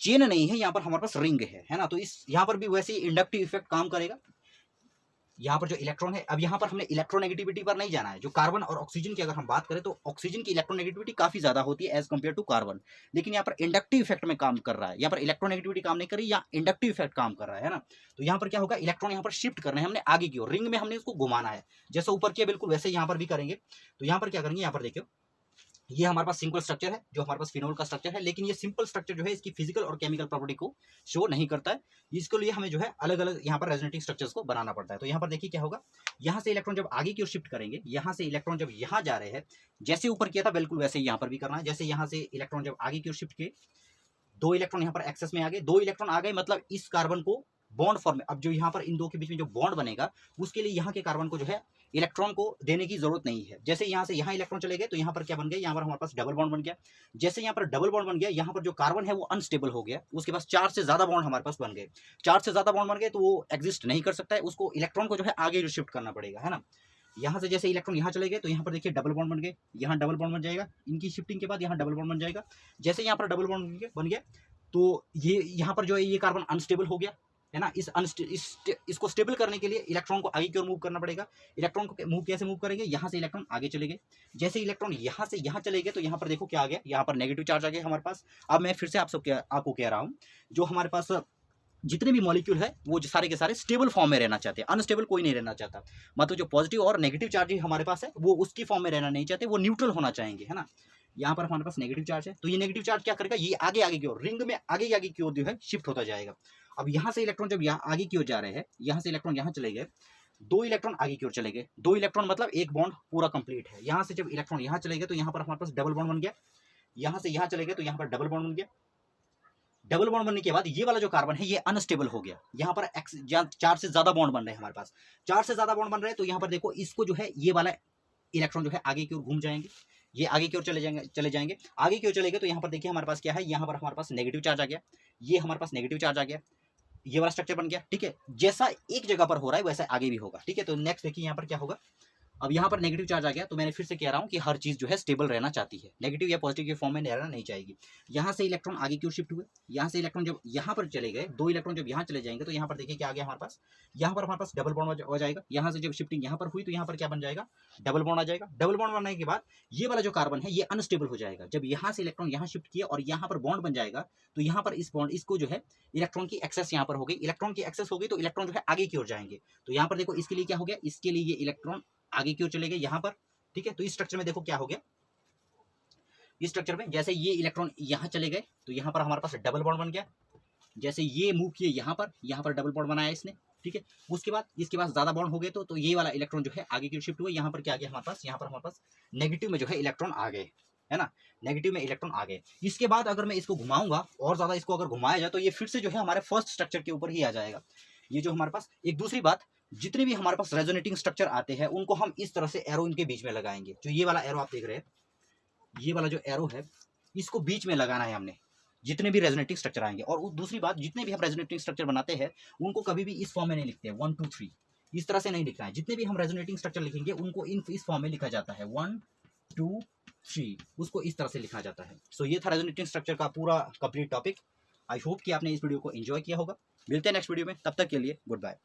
चेन नहीं है, यहाँ पर हमारे पास रिंग है ना। तो इस यहाँ पर भी वैसे ही इंडक्टिव इफेक्ट काम करेगा। यहाँ पर जो इलेक्ट्रॉन है, अब यहाँ पर हमने इलेक्ट्रोनेगेटिविटी पर नहीं जाना है। जो कार्बन और ऑक्सीजन की अगर हम बात करें तो ऑक्सीजन की इलेक्ट्रोनेगेटिविटी काफी ज्यादा होती है एज कम्पेयर टू कार्बन, लेकिन यहाँ पर इंडक्टिव इफेक्ट में काम कर रहा है। यहाँ पर इलेक्ट्रोनेगेटिविटी काम नहीं कर रही, या इंडक्टिव इफेक्ट काम कर रहा है ना। तो यहाँ पर क्या होगा, इलेक्ट्रॉन यहाँ पर शिफ्ट करने हमने आगे की ओर, रिंग में हमने उसको घुमाना है, जैसे ऊपर किया बिल्कुल वैसे यहाँ पर भी करेंगे। तो यहाँ पर क्या करेंगे, यहाँ पर देखियो ये हमारे पास सिंपल स्ट्रक्चर है जो हमारे पास फिनोल का स्ट्रक्चर है, लेकिन ये सिंपल स्ट्रक्चर जो है इसकी फिजिकल और केमिकल प्रॉपर्टी को शो नहीं करता है। इसके लिए हमें जो है अलग अलग यहाँ पर रेजोनेटिंग स्ट्रक्चर्स को बनाना पड़ता है। तो यहाँ पर देखिए क्या होगा, यहाँ से इलेक्ट्रॉन जब आगे की ओर शिफ्ट करेंगे, यहाँ से इलेक्ट्रॉन जब यहाँ जा रहे हैं, जैसे ऊपर किया था बिल्कुल वैसे यहाँ पर भी करना है। जैसे यहाँ से इलेक्ट्रॉन जब आगे की ओर शिफ्ट किए, 2 इलेक्ट्रॉन यहाँ पर एक्सेस में आ गए, 2 इलेक्ट्रॉन आ गए, मतलब इस कार्बन को बॉन्ड फॉर्म में, अब जो यहाँ पर इन दो के बीच में जो बॉन्ड बनेगा उसके लिए यहाँ के कार्बन को जो है इलेक्ट्रॉन को देने की जरूरत नहीं है। जैसे यहाँ से यहाँ इलेक्ट्रॉन चले गए तो यहाँ पर क्या बन गया, यहाँ पर हमारे पास डबल बॉन्ड बन गया। जैसे यहाँ पर डबल बॉन्ड बन गया, यहाँ पर जो कार्बन है वो अनस्टेबल हो गया, उसके पास 4 से ज्यादा बॉन्ड हमारे पास बन गए। 4 से ज्यादा बॉन्ड बन गए तो वो एग्जिस्ट नहीं कर सकता है, उसको इलेक्ट्रॉन को जो है आगे शिफ्ट करना पड़ेगा, है ना। यहाँ से जैसे इलेक्ट्रॉन यहाँ चले गए तो यहाँ पर देखिए डबल बॉन्ड बन गए, यहाँ डबल बॉन्ड बन जाएगा, इनकी शिफ्टिंग के बाद यहाँ डबल बॉन्ड बन जाएगा। जैसे यहाँ पर डबल बॉन्ड बन गया तो ये यहाँ पर जो है ये कार्बन अनस्टेबल हो गया, है ना। इसको स्टेबल करने के लिए इलेक्ट्रॉन को आगे की ओर मूव करना पड़ेगा। इलेक्ट्रॉन को मूव कैसे मूव करेंगे, यहाँ से इलेक्ट्रॉन आगे चले गए, जैसे इलेक्ट्रॉन यहाँ से यहाँ चले गए तो यहाँ पर देखो क्या आ गया, यहाँ पर नेगेटिव चार्ज आ गया हमारे पास। अब मैं फिर से आपको कह रहा हूँ, जो हमारे पास जितने भी मॉलिक्यूल है वो सारे के सारे स्टेबल फॉर्म में रहना चाहते हैं, अनस्टेबल कोई नहीं रहना चाहता। मतलब जो पॉजिटिव और नेगेटिव चार्ज हमारे पास है वो उसकी फॉर्म में रहना नहीं चाहते, वो न्यूट्रल होना चाहेंगे, है ना। यहाँ पर हमारे पास नेगेटिव चार्ज है, तो ये नेगेटिव चार्ज क्या करेगा, ये आगे आगे की ओर रिंग में आगे की ओर जो है शिफ्ट होता जाएगा। अब यहाँ से इलेक्ट्रॉन जब यहाँ आगे की ओर जा रहे हैं, यहाँ से इलेक्ट्रॉन यहाँ चले गए, 2 इलेक्ट्रॉन आगे की ओर चले गए, 2 इलेक्ट्रॉन मतलब एक बॉन्ड पूरा कंप्लीट है। यहाँ से जब इलेक्ट्रॉन यहाँ चले गए तो यहाँ पर हमारे पास डबल बॉन्ड बन गया, यहाँ से यहाँ चले गए तो यहाँ पर डबल बॉन्ड बन गया। डबल बॉन्ड बनने के बाद ये वाला जो कार्बन है ये अनस्टेबल हो गया, यहाँ पर 4 से ज्यादा बॉन्ड बन रहे हैं हमारे पास, 4 से ज्यादा बॉन्ड बन रहे हैं। तो यहाँ पर देखो इसको जो है ये वाला इलेक्ट्रॉन जो है आगे की ओर घूम जाएंगे, ये आगे की ओर चले जाएंगे। आगे की ओर चले गए तो यहाँ पर देखिए हमारे पास क्या है, यहाँ पर हमारे पास नेगेटिव चार्ज आ गया, ये हमारे पास नेगेटिव चार्ज आ गया, ये वाला स्ट्रक्चर बन गया, ठीक है। जैसा एक जगह पर हो रहा है वैसा आगे भी होगा, ठीक है। तो नेक्स्ट देखिए यहाँ पर क्या होगा, अब यहाँ पर नेगेटिव चार्ज आ गया, तो मैंने फिर से कह रहा हूँ कि हर चीज़ जो है स्टेबल रहना चाहती है, नेगेटिव या पॉजिटिव के फॉर्म में रहना नहीं चाहेगी। यहाँ से इलेक्ट्रॉन आगे क्यों शिफ्ट हुए, यहाँ से इलेक्ट्रॉन जब यहाँ पर चले गए, 2 इलेक्ट्रॉन जब यहाँ चले जाएंगे तो यहाँ पर देखिए क्या आ गया हमारे पास, यहाँ पर हमारे पास डबल बॉन्ड हो जाएगा। यहाँ से जब शिफ्टिंग यहाँ पर हुई तो यहाँ पर क्या बन जाएगा, डबल बॉन्ड आ जाएगा। डबल बॉन्ड बनने के बाद ये वाला जो कार्बन है ये अनस्टेबल हो जाएगा। जब यहाँ से इलेक्ट्रॉन यहाँ शिफ्ट किया और यहाँ पर बॉन्ड बन जाएगा, तो यहाँ पर इस बॉन्ड इसको जो है इलेक्ट्रॉन की एक्सेस यहाँ पर हो गई, इलेक्ट्रॉन की एक्सेस हो गई तो इलेक्ट्रॉन जो है आगे की ओर जाएंगे। तो यहाँ पर देखो इसके लिए क्या हो गया, इसके लिए ये इलेक्ट्रॉन आगे की ओर चले गए यहाँ पर, ठीक है। तो इस स्ट्रक्चर में देखो क्या हो गया, इस स्ट्रक्चर में जैसे ये इलेक्ट्रॉन यहाँ चले गए तो यहाँ पर हमारे पास डबल बॉन्ड बन गया। जैसे ये मूव किए यहाँ पर डबल बॉन्ड बनाया इसने, ठीक है। उसके बाद इसके पास ज्यादा बॉन्ड हो गए तो ये वाला इलेक्ट्रॉन जो है आगे की शिफ्ट हुआ। यहाँ पर क्या आ गया हमारे पास, यहाँ पर हमारे पास नेगेटिव में जो है इलेक्ट्रॉन आ गए, है ना, नेगेटिव में इलेक्ट्रॉन आ गए। इसके बाद अगर मैं इसको घुमाऊंगा और ज्यादा इसको अगर घुमाया जाए तो ये फिर से जो है हमारे फर्स्ट स्ट्रक्चर के ऊपर ही आ जाएगा। ये जो हमारे पास एक दूसरी बात, जितने भी हमारे पास रेजोनेटिंग स्ट्रक्चर आते हैं उनको हम इस तरह से एरो इनके बीच में लगाएंगे। जो ये वाला एरो आप देख रहे हैं, ये वाला जो एरो है इसको बीच में लगाना है हमने, जितने भी रेजोनेटिंग स्ट्रक्चर आएंगे। और दूसरी बात, जितने भी हम रेजोनेटिंग स्ट्रक्चर बनाते हैं उनको कभी भी इस फॉर्म में नहीं लिखते हैं 1 2 3, इस तरह से नहीं लिखना है। जितने भी हम रेजोनेटिंग स्ट्रक्चर लिखेंगे उनको इस फॉर्म में लिखा जाता है 1 2 3, उसको इस तरह से लिखा जाता है। सो ये था रेजोनेटिंग स्ट्रक्चर का पूरा कंप्लीट टॉपिक। आई होप कि आपने इस वीडियो को एंजॉय किया होगा। मिलते हैं नेक्स्ट वीडियो में, तब तक के लिए गुड बाय।